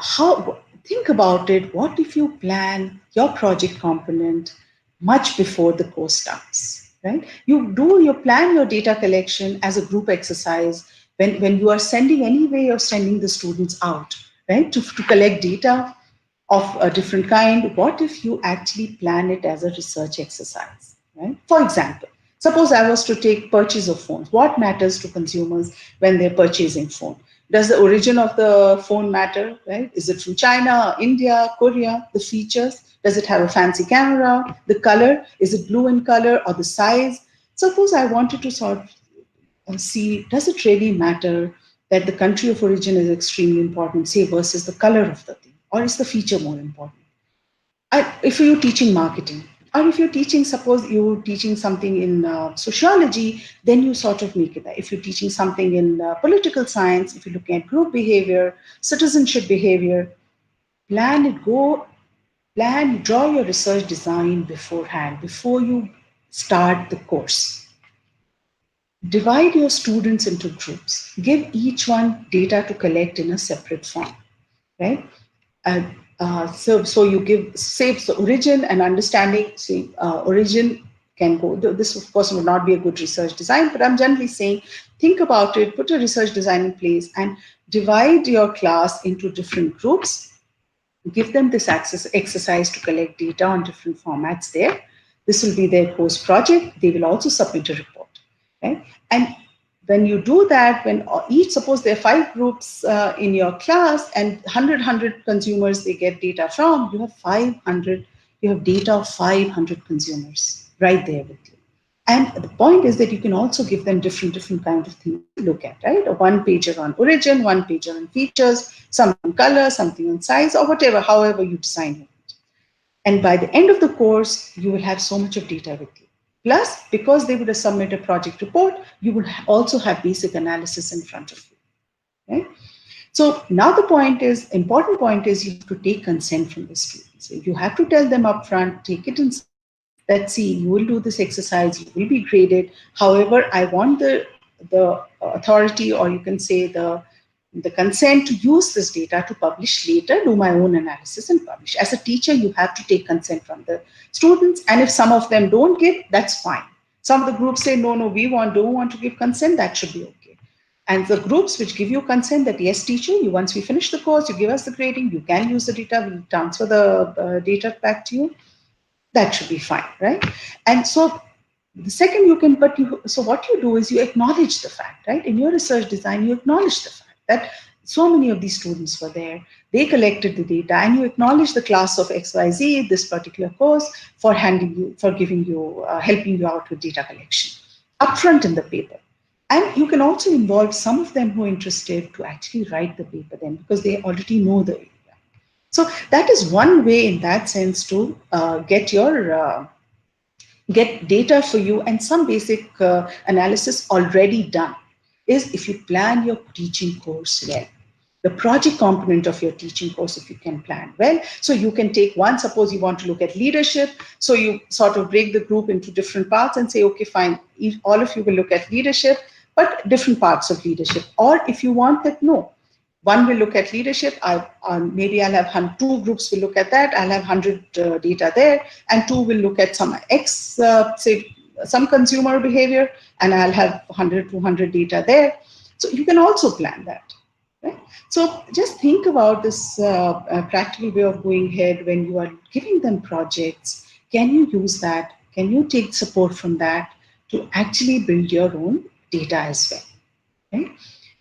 S3: think about it. What if you plan your project component much before the course starts, right? You plan your data collection as a group exercise when you are sending, anyway, you're sending the students out, right, to collect data of a different kind. What if you actually plan it as a research exercise, right? For example, suppose I was to take purchase of phones. What matters to consumers when they're purchasing phone? Does the origin of the phone matter, right? Is it from China, India, Korea? The features, does it have a fancy camera? The color, is it blue in color, or the size? Suppose I wanted to sort of see, does it really matter that the country of origin is extremely important, say, versus the color of the thing? Or is the feature more important? If you're teaching marketing, or if you're teaching, suppose you're teaching something in sociology, then you sort of make it that. If you're teaching something in political science, if you're looking at group behavior, citizenship behavior, draw your research design beforehand, before you start the course. Divide your students into groups. Give each one data to collect in a separate form, right? So you give, say, so origin and understanding. See, origin can go. This, of course, would not be a good research design, but I'm generally saying, think about it, put a research design in place, and divide your class into different groups. Give them this exercise to collect data on different formats there. This will be their course project. They will also submit a report, right? And when you do that, when each, suppose there are 5 groups in your class and 100 consumers they get data from, you have data of 500 consumers right there with you. And the point is that you can also give them different kind of things to look at, right? A one pager on origin, one pager on features, something on color, something on size, or whatever, however you design it. And by the end of the course, you will have so much of data with you. Plus, because they would have submitted a project report, you would also have basic analysis in front of you. Right? So now the important point is you have to take consent from the students. So you have to tell them upfront, take it in, let's see, you will do this exercise, you will be graded. However, I want the authority, or you can say the consent to use this data to publish later, do my own analysis and publish. As a teacher, you have to take consent from the students. And if some of them don't give, that's fine. Some of the groups say, no, we don't want to give consent, that should be okay. And the groups which give you consent that, yes, teacher, once we finish the course, you give us the grading, you can use the data, we'll transfer the data back to you, that should be fine, right? And so the second so what you do is you acknowledge the fact, right? In your research design, you acknowledge the fact that so many of these students were there, they collected the data, and you acknowledge the class of XYZ, this particular course, for helping you out with data collection upfront in the paper. And you can also involve some of them who are interested to actually write the paper then, because they already know the area. So that is one way in that sense to get data for you, and some basic analysis already done is if you plan your teaching course well. The project component of your teaching course, if you can plan well. So you can take one, suppose you want to look at leadership. So you sort of break the group into different parts and say, okay, fine, all of you will look at leadership, but different parts of leadership. Or if you want that, no, one will look at leadership. Maybe I'll have two groups will look at that. I'll have 100 data there, and two will look at some say some consumer behavior, and I'll have 100, 200 data there. So you can also plan that. Right? So just think about this practical way of going ahead when you are giving them projects. Can you use that? Can you take support from that to actually build your own data as well? Right?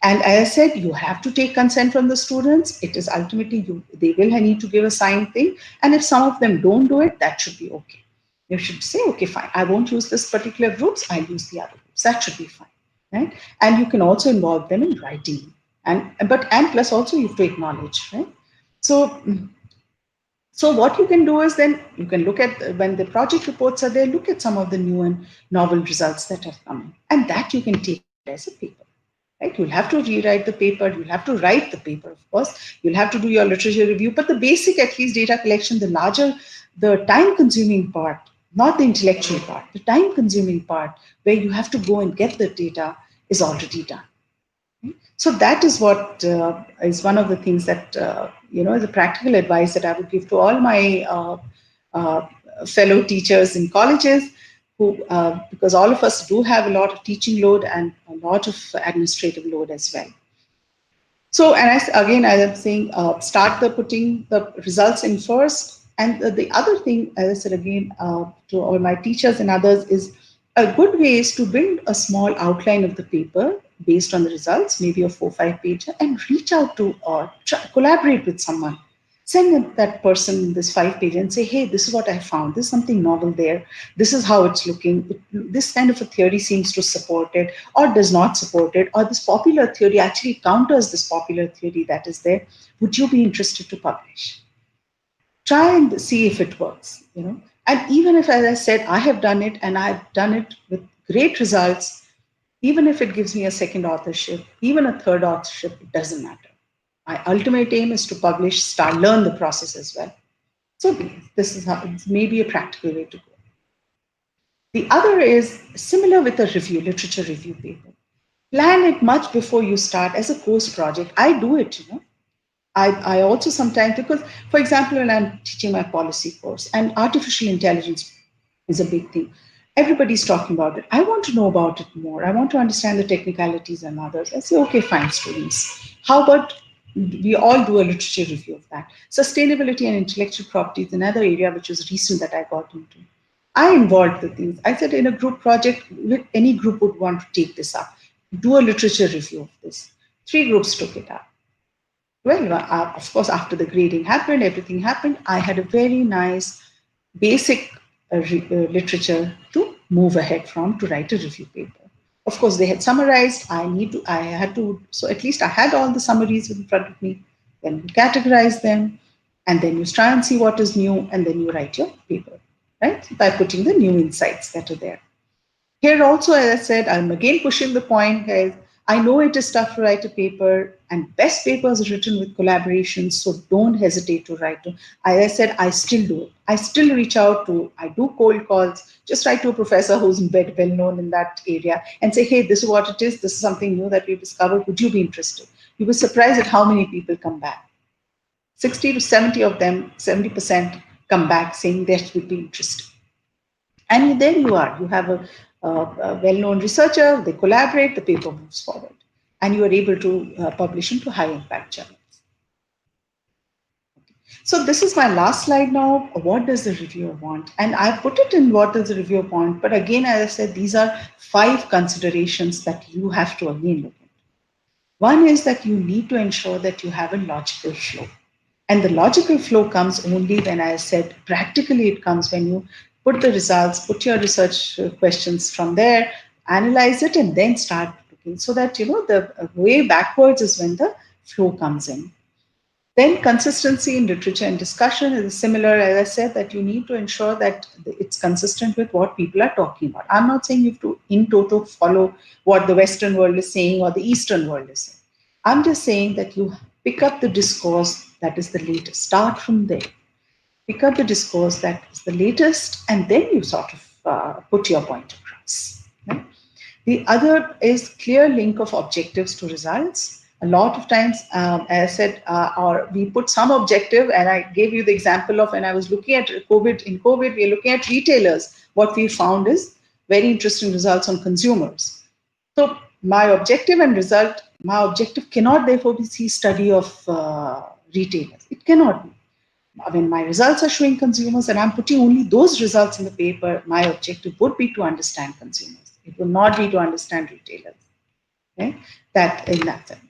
S3: And as I said, you have to take consent from the students. It is ultimately they will need to give a signed thing. And if some of them don't do it, that should be okay. You should say, okay, fine, I won't use this particular groups, I'll use the other groups. That should be fine. Right? And you can also involve them in writing. And plus also you have to acknowledge, right? So what you can do is then you can look at when the project reports are there, look at some of the new and novel results that have come in, and that you can take as a paper, right? You'll have to rewrite the paper, you'll have to write the paper, of course, you'll have to do your literature review, but the basic, at least data collection, the time consuming part, not the intellectual part, the time consuming part where you have to go and get the data is already done. So that is what is one of the things that, is a practical advice that I would give to all my fellow teachers in colleges, who, because all of us do have a lot of teaching load and a lot of administrative load as well. So, and as I'm saying, start putting the results in first. And the other thing, as I said again, to all my teachers and others, is a good way is to build a small outline of the paper based on the results, maybe a 4 or 5 page, and reach out to or collaborate with someone. Send that person this 5 page and say, hey, this is what I found. This is something novel there. This is how it's looking. This kind of a theory seems to support it or does not support it, or this popular theory actually counters this popular theory that is there. Would you be interested to publish? Try and see if it works, And even if, as I said, I have done it and I've done it with great results, even if it gives me a second authorship, even a third authorship, it doesn't matter. My ultimate aim is to publish, learn the process as well. So this is how it's maybe a practical way to go. The other is similar with a review, literature review paper. Plan it much before you start as a course project. I do it, I also sometimes, because, for example, when I'm teaching my policy course and artificial intelligence is a big thing. Everybody's talking about it. I want to know about it more. I want to understand the technicalities and others. I say, okay, fine, students. How about we all do a literature review of that? Sustainability and intellectual property is another area which was recent that I got into. I involved the things. I said in a group project, any group would want to take this up. Do a literature review of this. 3 groups took it up. Well, of course, after the grading happened, everything happened. I had a very nice basic literature to move ahead from to write a review paper. Of course, they had summarized. So at least I had all the summaries in front of me. Then you categorize them, and then you try and see what is new, and then you write your paper, right? By putting the new insights that are there. Here also, as I said, I'm again pushing the point, guys. I know it is tough to write a paper, and best papers are written with collaboration, so don't hesitate to write. As I said, I still do it. I still reach out to, I do cold calls, just write to a professor who's well known in that area and say, hey, this is what it is. This is something new that we've discovered. Would you be interested? You'll be surprised at how many people come back. 60 to 70 of them, 70% come back saying that would be interested. And there you are. You have a well-known researcher, they collaborate, the paper moves forward, and you are able to publish into high-impact journals. So this is my last slide now. What does the reviewer want? And I put it in what does the reviewer want, but again, as I said, these are 5 considerations that you have to again look at. One is that you need to ensure that you have a logical flow. And the logical flow comes only when, I said, practically it comes when you put the results, put your research questions from there, analyze it, and then start looking. So that, the way backwards is when the flow comes in. Then consistency in literature and discussion is similar, as I said, that you need to ensure that it's consistent with what people are talking about. I'm not saying you have to, in toto, follow what the Western world is saying or the Eastern world is saying. I'm just saying that you pick Pick up the discourse that is the latest. Start from there. Pick up the discourse that is the latest, and then you sort of put your point across. Right? The other is clear link of objectives to results. A lot of times, as I said, or we put some objective, and I gave you the example of when I was looking at COVID. In COVID, we are looking at retailers. What we found is very interesting results on consumers. So my objective and result, my objective cannot therefore be see study of retailers. It cannot be. When my results are showing consumers and I'm putting only those results in the paper, my objective would be to understand consumers. It will not be to understand retailers. Okay? That in that sense.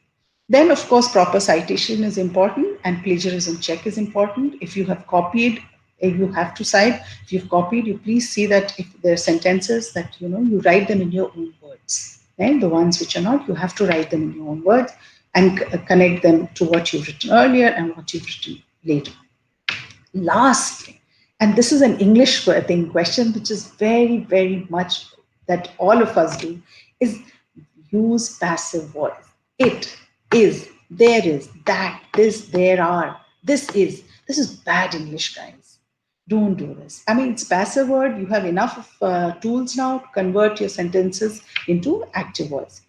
S3: Then, of course, proper citation is important and plagiarism check is important. If you have copied, you have to cite. If you've copied, you please see that if there are sentences that you write them in your own words. Right? The ones which are not, you have to write them in your own words and connect them to what you've written earlier and what you've written later. Lastly, and this is an English thing question, which is very, very much that all of us do, is use passive voice. It is, there is, that, this, there are, this is. This is bad English, guys. Don't do this. I mean, it's passive word. You have enough of tools now to convert your sentences into active voice.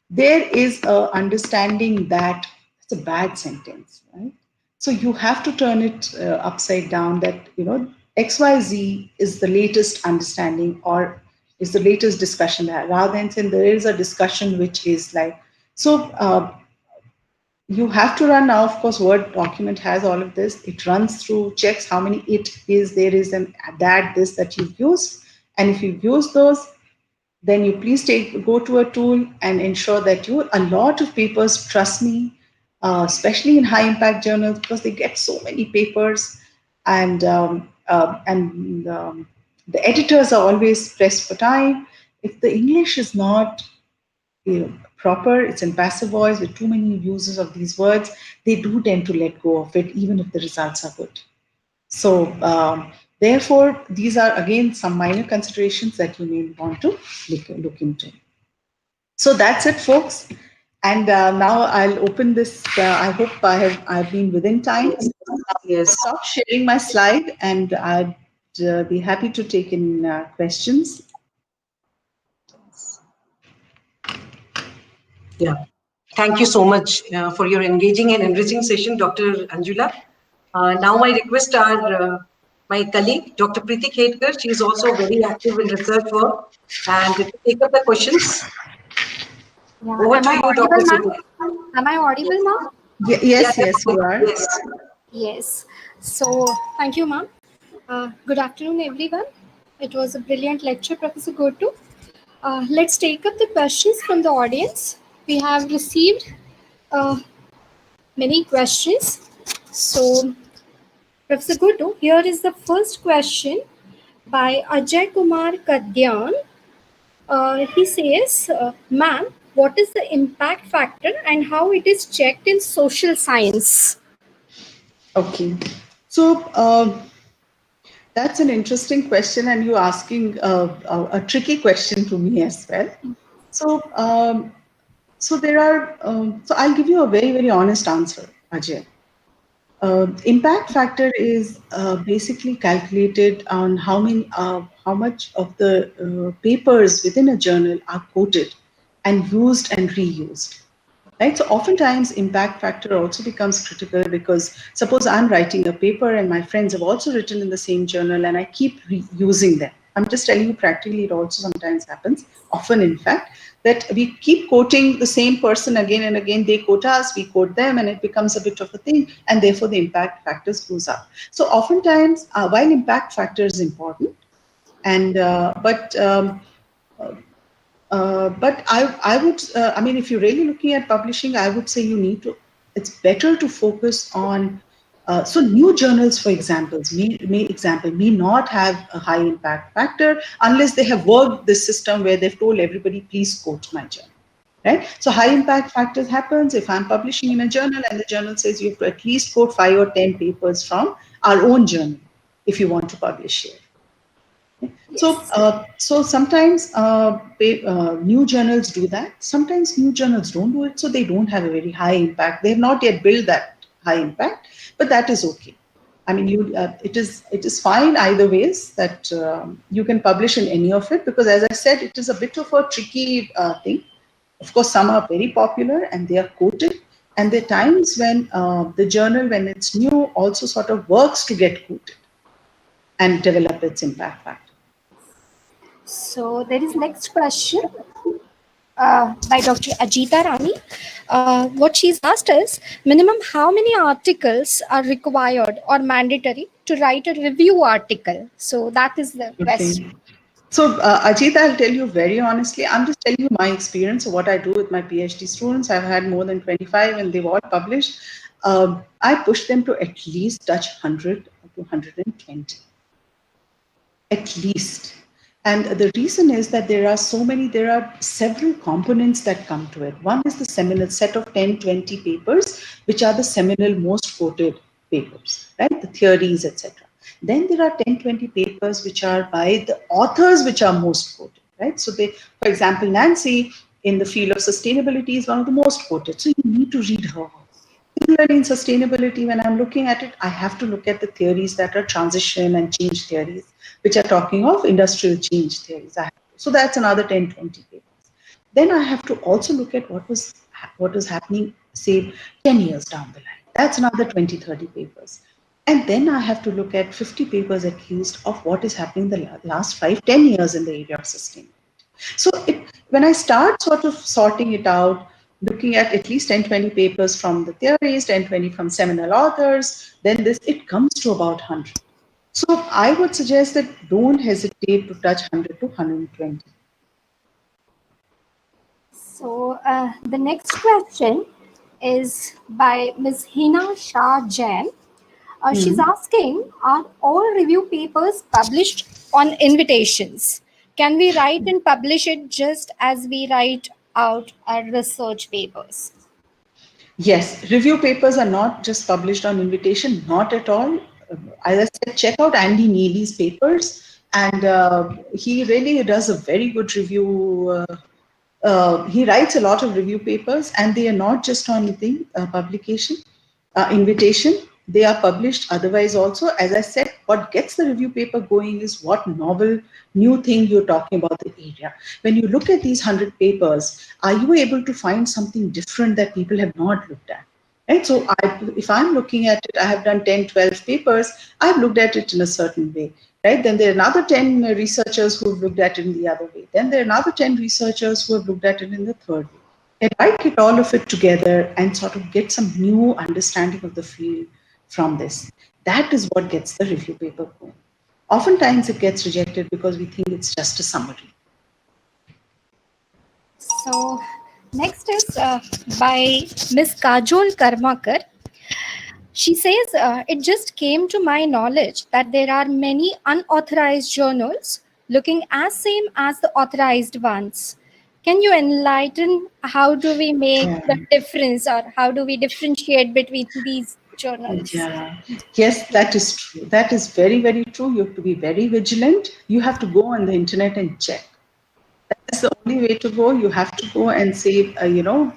S3: There is a understanding that it's a bad sentence, right? So you have to turn it upside down that, XYZ is the latest understanding or is the latest discussion, rather than saying there is a discussion which is like, so you have to run now, of course, Word document has all of this. It runs through, checks how many it is, there is, and that, this that you've used. And if you've used those, then you please go to a tool and ensure that a lot of papers, trust me, especially in high impact journals, because they get so many papers and the editors are always pressed for time. If the English is not proper, it's in passive voice with too many uses of these words, they do tend to let go of it, even if the results are good. So therefore, these are again some minor considerations that you may want to look into. So that's it, folks. And now I'll open this. I hope I've been within time.
S2: Yes.
S3: Stop sharing my slide, and I'd be happy to take in questions.
S2: Yeah. Thank you so much for your engaging and enriching session, Dr. Anjula. Now I request my colleague, Dr. Preeti Khedkar. She is also very active in research work, and to take up the questions.
S4: Yeah.
S2: Over to you, Dr.
S4: Ma'am?
S2: Preeti.
S4: Am I audible, ma'am?
S3: Yes, you are.
S2: Yes.
S4: Yes. So, thank you, ma'am. Good afternoon, everyone. It was a brilliant lecture, Professor Gurtoo. Let's take up the questions from the audience. We have received many questions. So, Professor Gurtoo, here is the first question by Ajay Kumar Kadyan. He says, ma'am, what is the impact factor and how it is checked in social science?
S3: Okay. So that's an interesting question, and you're asking a tricky question to me as well. So there are. So I'll give you a very, very honest answer, Ajay. Impact factor is basically calculated on how much of the papers within a journal are quoted and used and reused. Right? So oftentimes impact factor also becomes critical because suppose I'm writing a paper and my friends have also written in the same journal and I keep reusing them. I'm just telling you practically it also sometimes happens, often in fact, that we keep quoting the same person again and again. They quote us, we quote them, and it becomes a bit of a thing, and therefore the impact factors goes up. So oftentimes, while impact factor is important, and but I would, I mean, if you're really looking at publishing, I would say you need to, it's better to focus on, so new journals, for example, may not have a high impact factor unless they have worked this system where they've told everybody, please quote my journal, right? So high impact factors happens if I'm publishing in a journal and the journal says you have to at least quote 5 or 10 papers from our own journal if you want to publish here. So,
S4: Yes.
S3: so sometimes new journals do that. Sometimes new journals don't do it, so they don't have a very high impact. They have not yet built that high impact, but that is okay. I mean, it is fine either ways that you can publish in any of it, because, as I said, it is a bit of a tricky thing. Of course, some are very popular and they are quoted, and there are times when the journal, when it's new, also sort of works to get quoted and develop its impact factor.
S4: So there is next question by Dr. Ajita Rani. What she's asked is, minimum how many articles are required or mandatory to write a review article? So that is the
S3: Okay.
S4: question.
S3: So, Ajit, I'll tell you very honestly, I'm just telling you my experience of what I do with my PhD students. I've had more than 25 and they've all published. I push them to at least touch 100 to 120, at least. And the reason is that there are several components that come to it. One is the seminal set of 10, 20 papers, which are the seminal most quoted papers, right? The theories, etc. Then there are 10, 20 papers which are by the authors which are most quoted, right? So they, for example, Nancy in the field of sustainability is one of the most quoted. So you need to read her. Similarly, in sustainability, when I'm looking at it, I have to look at the theories that are transition and change theories, which are talking of industrial change theories. So that's another 10, 20 papers. Then I have to also look at what was happening, say, 10 years down the line. That's another 20, 30 papers. And then I have to look at 50 papers at least of what is happening the last 5, 10 years in the area of sustainability. So when I start sort of sorting it out, looking at least 10, 20 papers from the theories, 10, 20 from seminal authors, then it comes to about 100. So I would suggest that don't hesitate to touch 100 to 120.
S4: So the next question is by Ms. Hina Shah Jain. She's
S3: Hmm.
S4: asking, are all review papers published on invitations? Can we write and publish it just as we write out our research papers?
S3: Yes, review papers are not just published on invitation, not at all. As I said, check out Andy Neely's papers, and he really does a very good review. He writes a lot of review papers, and they are not just on publication, invitation. They are published otherwise also. As I said, what gets the review paper going is what novel, new thing you're talking about the area. When you look at these 100 papers, are you able to find something different that people have not looked at? Right. So if I'm looking at it, I have done 10, 12 papers, I've looked at it in a certain way. Right. Then there are another 10 researchers who have looked at it in the other way. Then there are another 10 researchers who have looked at it in the third way. And I get all of it together and sort of get some new understanding of the field from this. That is what gets the review paper going. Oftentimes it gets rejected because we think it's just a summary.
S4: So next is by Ms. Kajol Karmakar. She says, it just came to my knowledge that there are many unauthorized journals looking as same as the authorized ones. Can you enlighten how do we make
S3: Yeah.
S4: the difference or how do we differentiate between these journals?
S3: Yeah. Yes, that is true. That is very, very true. You have to be very vigilant. You have to go on the internet and check. That's the only way to go. You have to go and say,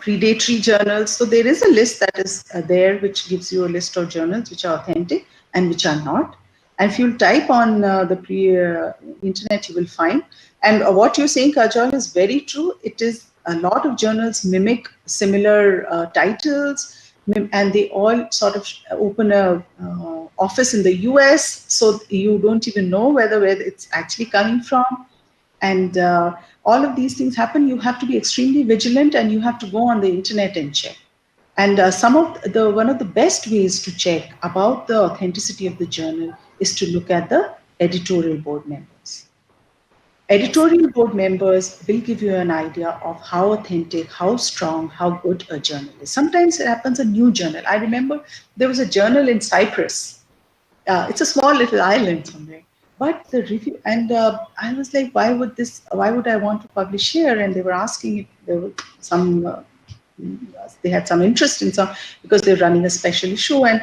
S3: predatory journals. So there is a list that is there, which gives you a list of journals which are authentic and which are not. And if you type on the internet, you will find. And what you're saying, Kajal, is very true. It is a lot of journals mimic similar titles, and they all sort of open a office in the US, so you don't even know where it's actually coming from. And all of these things happen. You have to be extremely vigilant, and you have to go on the internet and check. And one of the best ways to check about the authenticity of the journal is to look at the editorial board members.
S4: Yes.
S3: Editorial board members will give you an idea of how authentic, how strong, how good a journal is. Sometimes it happens a new journal. I remember there was a journal in Cyprus. It's a small little island somewhere. But the review, and I was like, why would I want to publish here? And they were asking if there were they had some interest in some, because they're running a special issue. And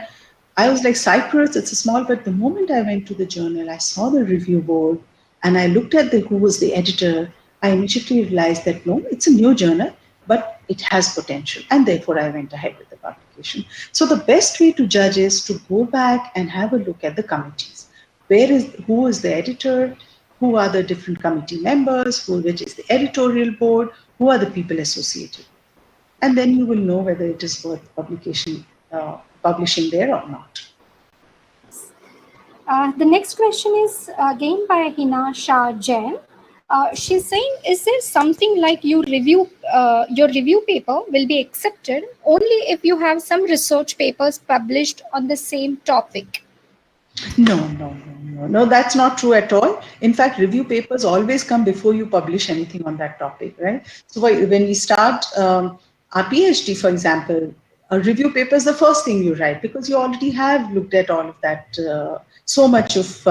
S3: I was like, Cyprus, it's a small, but the moment I went to the journal, I saw the review board. and I looked at who was the editor, I immediately realized that no, it's a new journal, but it has potential. And therefore, I went ahead with the publication. So the best way to judge is to go back and have a look at the committees. Who is the editor? Who are the different committee members? Which is the editorial board? Who are the people associated? And then you will know whether it is worth publishing there or not.
S4: The next question is again by Hina Shah Jain. She's saying, is there something like your review paper will be accepted only if you have some research papers published on the same topic?
S3: No, that's not true at all. In fact, review papers always come before you publish anything on that topic, right? So when we start our PhD, for example, a review paper is the first thing you write because you already have looked at all of that, so much of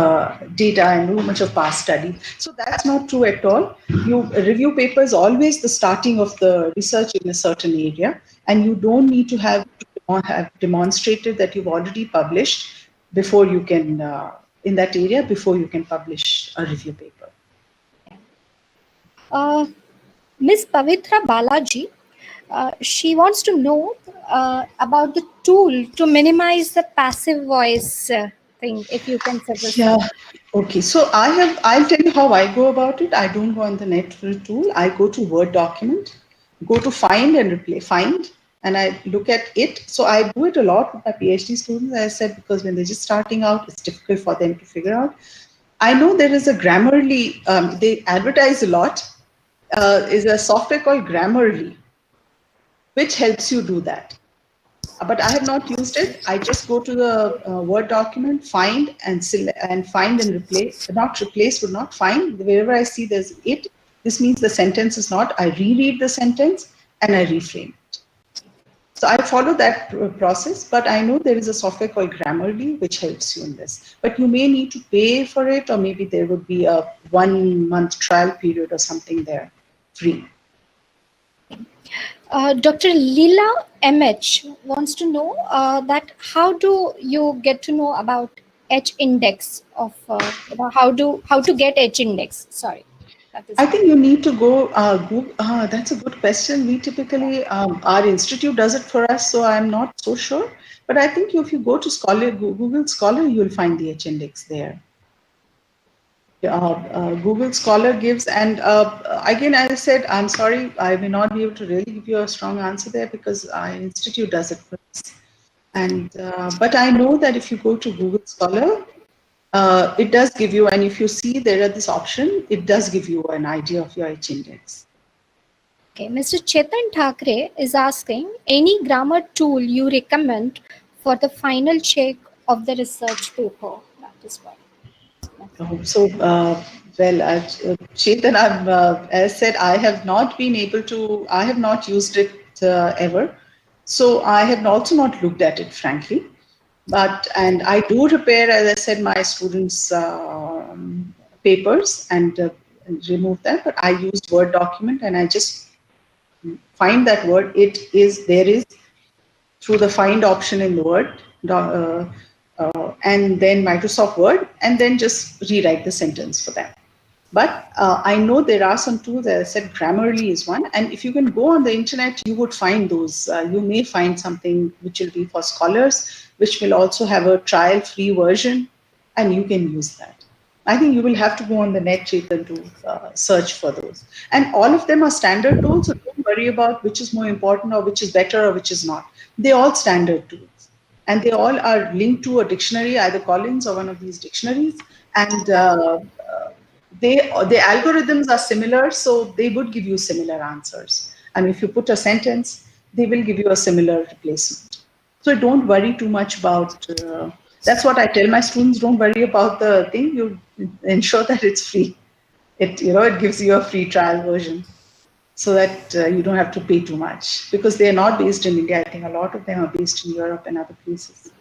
S3: data and so much of past study. So that's not true at all. A review paper is always the starting of the research in a certain area, and you don't need to have demonstrated that you've already published before you can, in that area, before you can publish a review paper.
S4: Ms. Pavitra Balaji, she wants to know about the tool to minimize the passive voice thing, if you can suggest.
S3: Yeah. Okay. So I'll tell you how I go about it. I don't go on the net for a tool. I go to Word document, go to find and find, and I look at it. So I do it a lot with my PhD students, as I said, because when they're just starting out, it's difficult for them to figure out. I know there is a Grammarly, they advertise a lot, is a software called Grammarly, which helps you do that. But I have not used it. I just go to the Word document, find and replace, not replace, would not find. Wherever I see there's it, this means the sentence is not. I reread the sentence and I reframe it. So I follow that process, but I know there is a software called Grammarly which helps you in this. But you may need to pay for it, or maybe there would be a 1 month trial period or something there, free.
S4: Dr. Leela MH wants to know that how do you get to know about H index of how to get H index? Sorry.
S3: I think you need to go Google. That's a good question. We typically, our institute does it for us, so I'm not so sure. But I think if you go to Google Scholar, you'll find the H index there. Google Scholar gives, and again, as I said, I'm sorry, I may not be able to really give you a strong answer there because our institute does it for us. And but I know that if you go to Google Scholar, it does give you, and if you see there is this option, it does give you an idea of your H index.
S4: Okay, Mr. Chetan Thakre is asking, any grammar tool you recommend for the final check of the research paper? That is what.
S3: So, Chetan, as I said, I have not been able to, I have not used it ever. So I have also not looked at it, frankly. And I do prepare, as I said, my students' papers and remove them. But I use Word document and I just find that word. There is through the find option in the Word, and then Microsoft Word, and then just rewrite the sentence for them. But I know there are some tools, as I said, Grammarly is one. And if you can go on the internet, you would find those. You may find something which will be for scholars, which will also have a trial-free version, and you can use that. I think you will have to go on the net, Chetan, to search for those. And all of them are standard tools, so don't worry about which is more important or which is better or which is not. They're all standard tools. And they all are linked to a dictionary, either Collins or one of these dictionaries. And the algorithms are similar, so they would give you similar answers. And if you put a sentence, they will give you a similar replacement. So don't worry too much about, that's what I tell my students, don't worry about the thing, you ensure that it's free. It gives you a free trial version so that you don't have to pay too much, because they're not based in India. I think a lot of them are based in Europe and other places.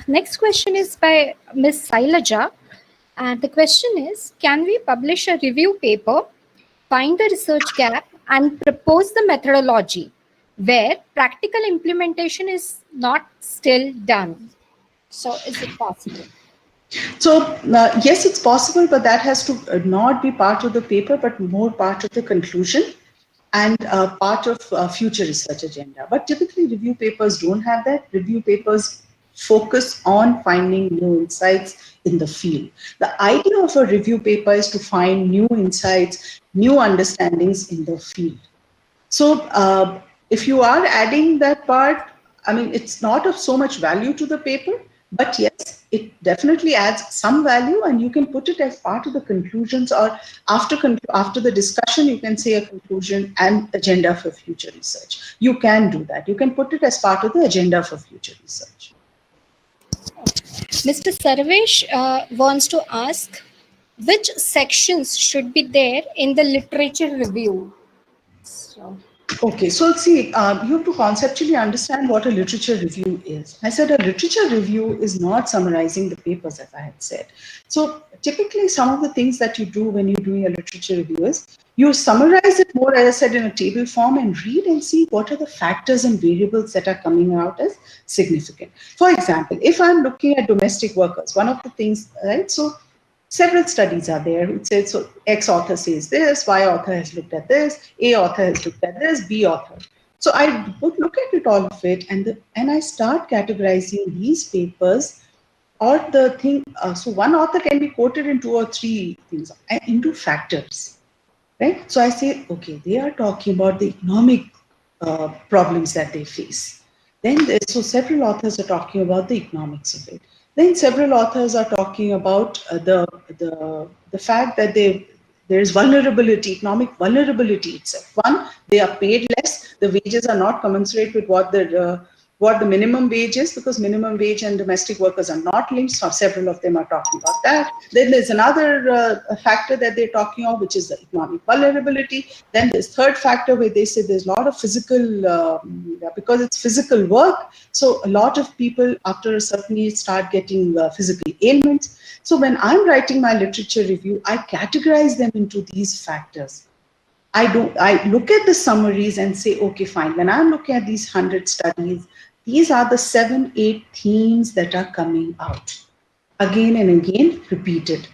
S4: Next question is by Ms. Sailaja. And the question is, can we publish a review paper, find the research gap, and propose the methodology where practical implementation is not still done? So is it possible?
S3: So yes, it's possible, but that has to not be part of the paper, but more part of the conclusion and part of future research agenda. But typically review papers don't have that. Review papers focus on finding new insights in the field. The idea of a review paper is to find new insights, new understandings in the field. So if you are adding that part, I mean, it's not of so much value to the paper, but yes, it definitely adds some value, and you can put it as part of the conclusions, or after the discussion, you can say a conclusion and agenda for future research. You can do that. You can put it as part of the agenda for future research.
S4: Mr. Sarvesh wants to ask which sections should be there in the literature review. So,
S3: Okay, so see, you have to conceptually understand what a literature review is. I said a literature review is not summarizing the papers, as I had said. So typically, some of the things that you do when you're doing a literature review is you summarize it more, as I said, in a table form and read and see what are the factors and variables that are coming out as significant. For example, if I'm looking at domestic workers, one of the things, right? So several studies are there. It says, so X author says this, Y author has looked at this, A author has looked at this, B author. So I would look at it, all of it, and I start categorizing these papers or the thing. So one author can be quoted in 2 or 3 things into factors, right? So I say, okay, they are talking about the economic problems that they face. Then, so several authors are talking about the economics of it. Then several authors are talking about the fact that there is vulnerability, economic vulnerability itself. One, they are paid less. The wages are not commensurate with what the minimum wage is, because minimum wage and domestic workers are not linked. So several of them are talking about that. Then there's another factor that they're talking of, which is the economic vulnerability. Then there's third factor where they say there's a lot of physical, because it's physical work. So a lot of people after a certain age start getting physical ailments. So when I'm writing my literature review, I categorize them into these factors. I look at the summaries and say, okay, fine. When I'm looking at these 100 studies, these are the 7, 8 themes that are coming out again and again, repeated.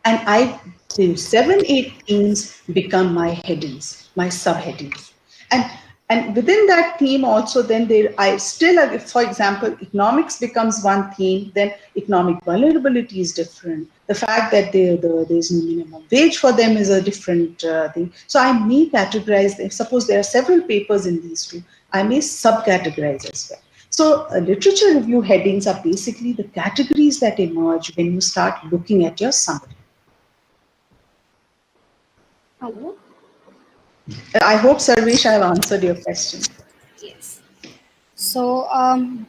S3: And the 7, 8 themes become my headings, my subheadings. And within that theme also, then I still, for example, economics becomes one theme, then economic vulnerability is different. The fact that there's no minimum wage for them is a different thing. So I may categorize them. Suppose there are several papers in these two, I may subcategorize as well. So literature review headings are basically the categories that emerge when you start looking at your summary.
S4: hello.
S3: I hope, Sarvesh, I have answered your question.
S4: Yes. So,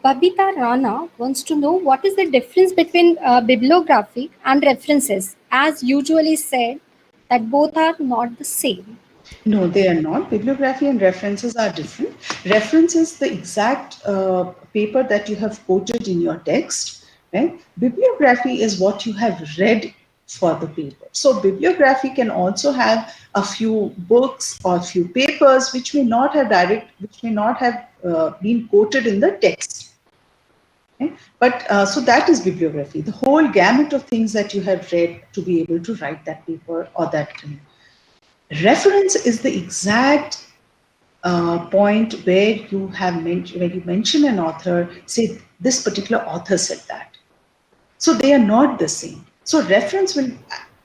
S4: Babita Rana wants to know what is the difference between bibliography and references, as usually said that both are not the same.
S3: No, they are not. Bibliography and references are different. Reference is the exact paper that you have quoted in your text, right? Bibliography is what you have read for the paper. So bibliography can also have a few books or a few papers which may not have been quoted in the text. Okay? But so that is bibliography, the whole gamut of things that you have read to be able to write that paper or that thing. Reference is the exact point where you mention an author, say this particular author said that. So they are not the same. So reference will,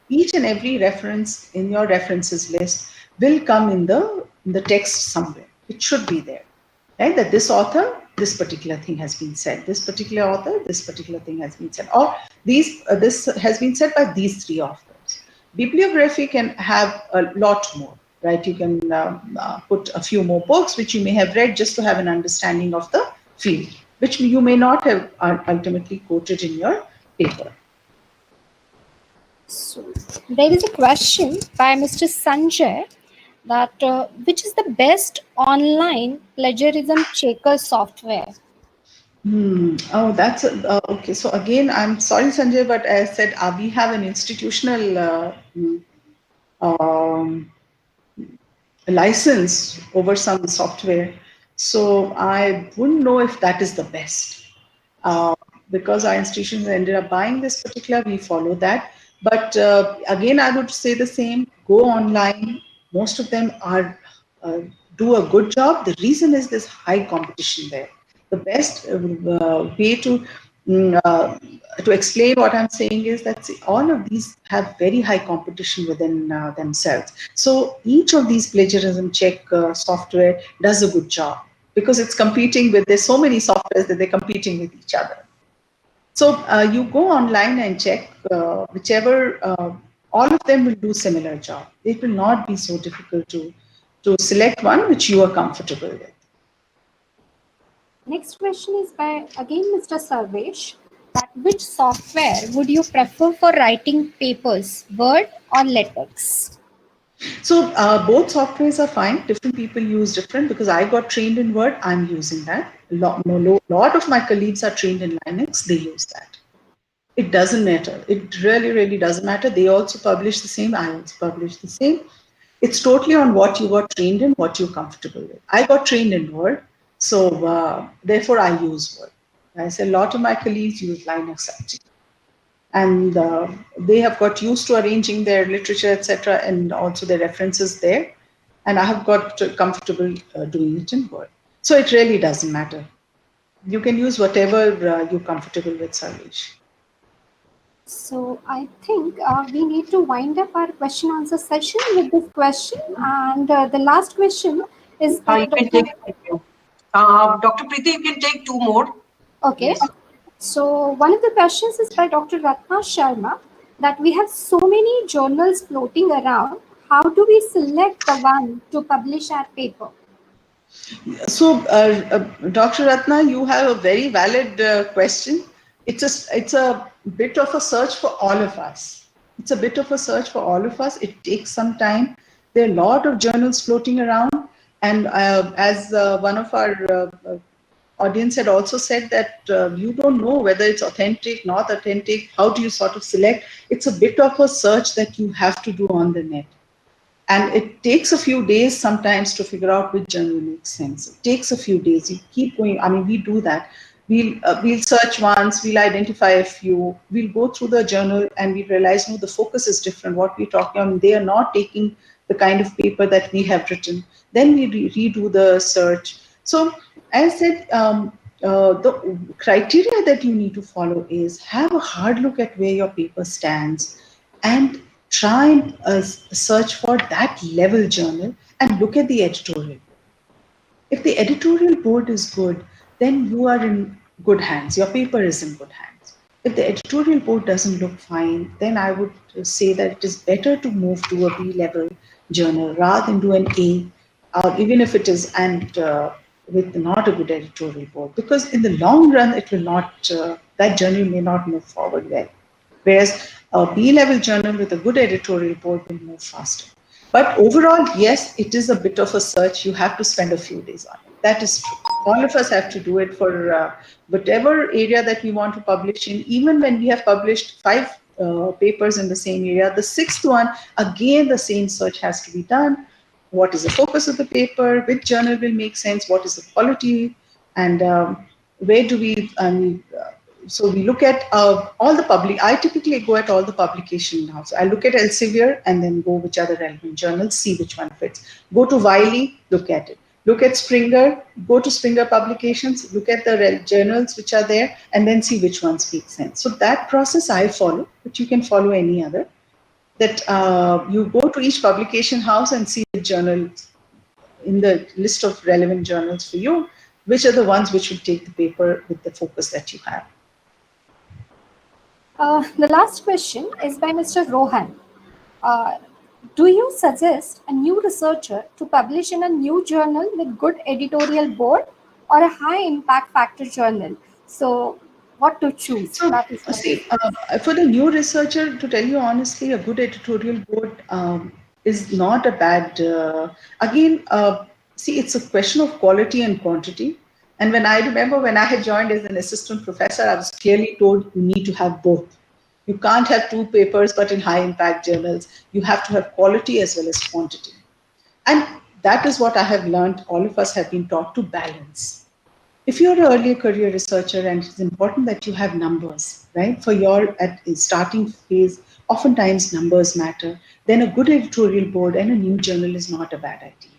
S3: each and every reference in your references list will come in the text somewhere. It should be there, right? That this author, this particular thing has been said. This particular author, this particular thing has been said. Or this has been said by these 3 authors. Bibliography can have a lot more, right? You can put a few more books which you may have read just to have an understanding of the field, which you may not have ultimately quoted in your paper.
S4: So, there is a question by Mr. Sanjay that which is the best online plagiarism checker software?
S3: Oh, that's okay. So again, I'm sorry, Sanjay, but as I said, we have an institutional license over some software. So I wouldn't know if that is the best. because our institutions ended up buying this particular, we follow that. But again, I would say the same, go online. Most of them are do a good job. The reason is this high competition there. The best way mm, uh, to explain what I'm saying is that see, all of these have very high competition within themselves. So each of these plagiarism check software does a good job because it's competing with, there's so many softwares that they're competing with each other. So you go online and check whichever, all of them will do similar job. It will not be so difficult to select one which you are comfortable with.
S4: Next question is by again Mr. Sarvesh. That which software would you prefer for writing papers, Word or LaTeX?
S3: So both softwares are fine. Different people use different because I got trained in Word. I'm using that. Lot of my colleagues are trained in Linux. They use that. It doesn't matter. It really, really doesn't matter. They also publish the same. I also publish the same. It's totally on what you got trained in, what you're comfortable with. I got trained in Word, so therefore I use Word. I say a lot of my colleagues use Linux actually, and they have got used to arranging their literature, etc., and also their references there. And I have got comfortable doing it in Word. So it really doesn't matter. You can use whatever you're comfortable with, Sarvesh.
S4: So I think we need to wind up our question answer session with this question. And the last question is by
S2: You can
S4: Dr.
S2: take, Dr. Preeti, you can take two more.
S4: Okay.
S2: Yes.
S4: So one of the questions is by Dr. Ratna Sharma, that we have so many journals floating around. How do we select the one to publish our paper?
S3: So, Dr. Ratna, you have a very valid question. It's a bit of a search for all of us. It's a bit of a search for all of us. It takes some time. There are a lot of journals floating around, and as one of our audience had also said that you don't know whether it's authentic, not authentic. How do you sort of select? It's a bit of a search that you have to do on the net. And it takes a few days sometimes to figure out which journal makes sense. It takes a few days. You keep going. I mean, we do that. We'll search once. We'll identify a few. We'll go through the journal and we realize, no, the focus is different. What we're talking about, they are not taking the kind of paper that we have written. Then we redo the search. So, as I said, the criteria that you need to follow is have a hard look at where your paper stands and try and search for that level journal and look at the editorial. If the editorial board is good, then you are in good hands. Your paper is in good hands. If the editorial board doesn't look fine, then I would say that it is better to move to a B level journal rather than do an A, even if it is and with not a good editorial board, because in the long run, it will not. That journal may not move forward well. Whereas a B-level journal with a good editorial board will move faster. But overall, yes, it is a bit of a search. You have to spend a few days on it. That is true. All of us have to do it for whatever area that we want to publish in. Even when we have published 5 papers in the same area, the 6th one, again, the same search has to be done. What is the focus of the paper? Which journal will make sense? What is the quality? And where do we, so we look at all the public, I typically go at all the publication now. So I look at Elsevier and then go which are the relevant journals, see which one fits. Go to Wiley, look at it. Look at Springer, go to Springer publications, look at the journals which are there and then see which ones make sense. So that process I follow, but you can follow any other. That you go to each publication house and see the journals in the list of relevant journals for you, which are the ones which will take the paper with the focus that you have.
S4: The last question is by Mr. Rohan. Uh, do you suggest a new researcher to publish in a new journal with good editorial board or a high impact factor journal? So, what to choose?
S3: So,
S4: That is
S3: see, for the new researcher, to tell you honestly, a good editorial board is not a bad. Again, see, it's a question of quality and quantity. And when I remember when I had joined as an assistant professor, I was clearly told you need to have both. You can't have 2 papers, but in high impact journals, you have to have quality as well as quantity. And that is what I have learned. All of us have been taught to balance. if you're an early career researcher, and it's important that you have numbers, right? For your at starting phase, oftentimes numbers matter. Then a good editorial board and a new journal is not a bad idea.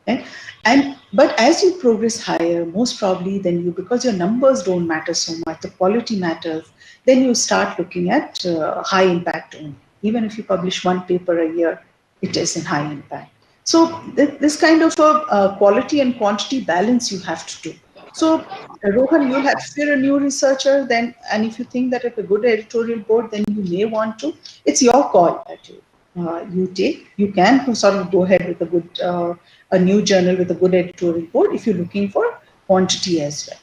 S3: Right? And but as you progress higher, most probably then you, because your numbers don't matter so much, the quality matters, then you start looking at high impact only. Even if you publish one paper a year, it is in high impact. So this kind of a quality and quantity balance you have to do. So Rohan, you'll have, if you're a new researcher, then, and if you think that at a good editorial board, then you may want to. It's your call that you take. You can sort of go ahead with a good a new journal with a good editorial board if you're looking for quantity as well.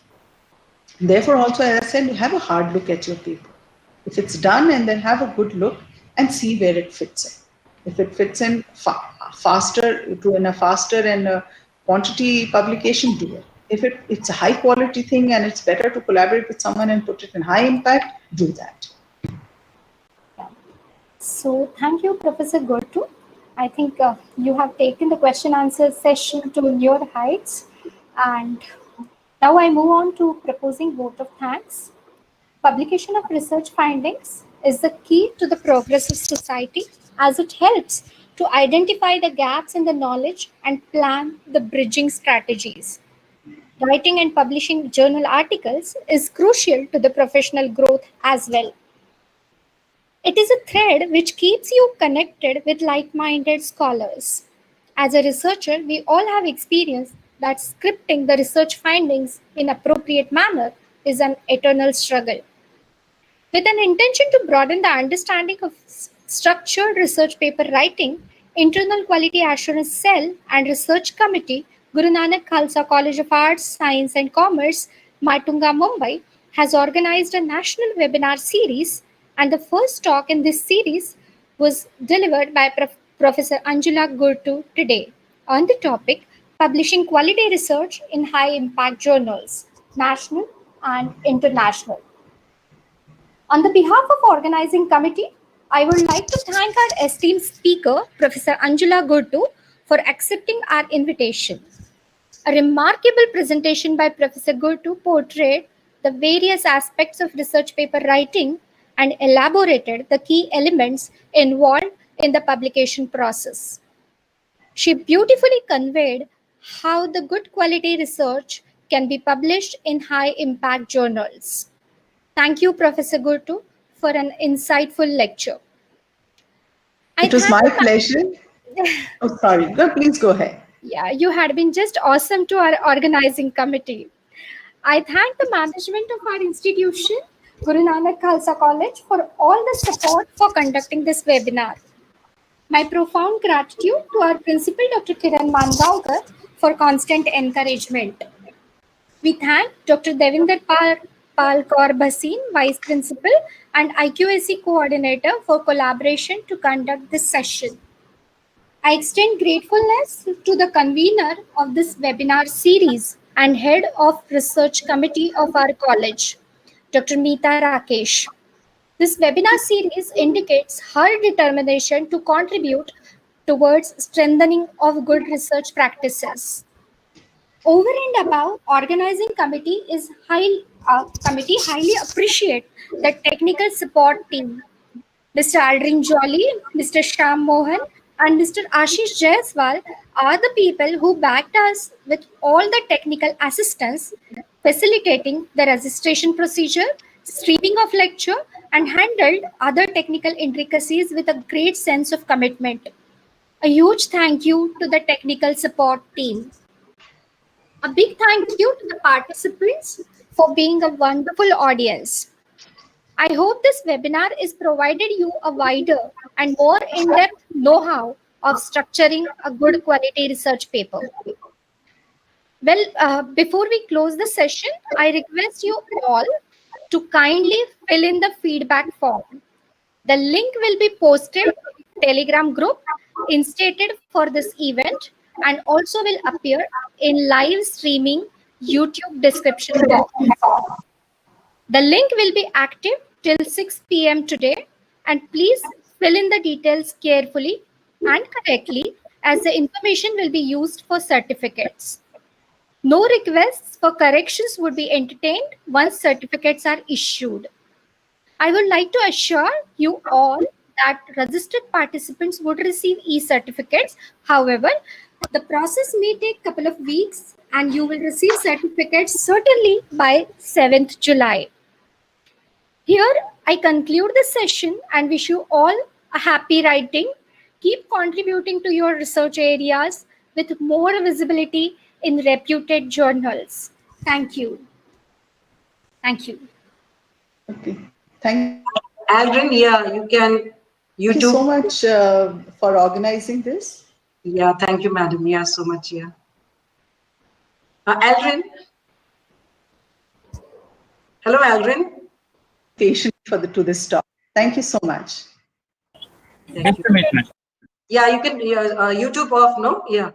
S3: Therefore, also, as I said, have a hard look at your paper. If it's done, and then have a good look and see where it fits in. If it fits in faster, to in a faster and a quantity publication, do it. If it's a high quality thing and it's better to collaborate with someone and put it in high impact, do that.
S4: So thank you, Professor Gurtoo. I think you have taken the question answer session to new heights. And now I move on to proposing vote of thanks. Publication of research findings is the key to the progress of society, as it helps to identify the gaps in the knowledge and plan the bridging strategies. Writing and publishing journal articles is crucial to the professional growth as well. It is a thread which keeps you connected with like-minded scholars. As a researcher, we all have experienced that scripting the research findings in appropriate manner is an eternal struggle. With an intention to broaden the understanding of structured research paper writing, Internal Quality Assurance Cell and Research Committee, Guru Nanak Khalsa College of Arts, Science and Commerce, Matunga, Mumbai, has organized a national webinar series, and the first talk in this series was delivered by Professor Anjula Gurtoo today on the topic Publishing Quality Research in High Impact Journals, National and International. On the behalf of organizing committee, I would like to thank our esteemed speaker, Professor Anjula Gurtoo, for accepting our invitation. A remarkable presentation by Professor Gurtoo portrayed the various aspects of research paper writing and elaborated the key elements involved in the publication process. She beautifully conveyed how the good quality research can be published in high impact journals. Thank you, Professor Gurtoo, for an insightful lecture.
S3: It was my pleasure. Oh, sorry. No, please go ahead.
S4: Yeah, you had been just awesome to our organizing committee. I thank the management of our institution, Guru Nanak Khalsa College, for all the support for conducting this webinar. My profound gratitude to our principal, Dr. Kiran Mangaonkar, for constant encouragement. We thank Dr. Devinder Kaur Bhasin, Vice Principal and IQAC Coordinator, for collaboration to conduct this session. I extend gratefulness to the convener of this webinar series and head of research committee of our college, Dr. Meeta Rakesh. This webinar series indicates her determination to contribute towards strengthening of good research practices. Over and above, organizing committee highly appreciate the technical support team. Mr. Aldrin Jolly, Mr. Sham Mohan, and Mr. Ashish Jaiswal are the people who backed us with all the technical assistance, facilitating the registration procedure, streaming of lecture, and handled other technical intricacies with a great sense of commitment. A huge thank you to the technical support team. A big thank you to the participants for being a wonderful audience. I hope this webinar is provided you a wider and more in-depth know-how of structuring a good quality research paper. Well, before we close the session, I request you all to kindly fill in the feedback form. The link will be posted in the Telegram group instated for this event and also will appear in live streaming YouTube description box. The link will be active till 6 p.m. today, and please fill in the details carefully and correctly, as the information will be used for certificates. No requests for corrections would be entertained once certificates are issued. I would like to assure you all that registered participants would receive e-certificates. However, the process may take a couple of weeks and you will receive certificates certainly by 7th July. Here, I conclude the session and wish you all a happy writing. Keep contributing to your research areas with more visibility in reputed journals. Thank you. Thank you.
S3: Okay. Thank
S2: Aldrin, yeah, you can.
S3: you so much for organizing this.
S2: Yeah, thank you, madam. Yeah, so much. Yeah. Aldrin. Hello, Aldrin.
S3: Patient to this talk. Thank you so much.
S2: Thank you. Yeah, you can. YouTube off, no? Yeah.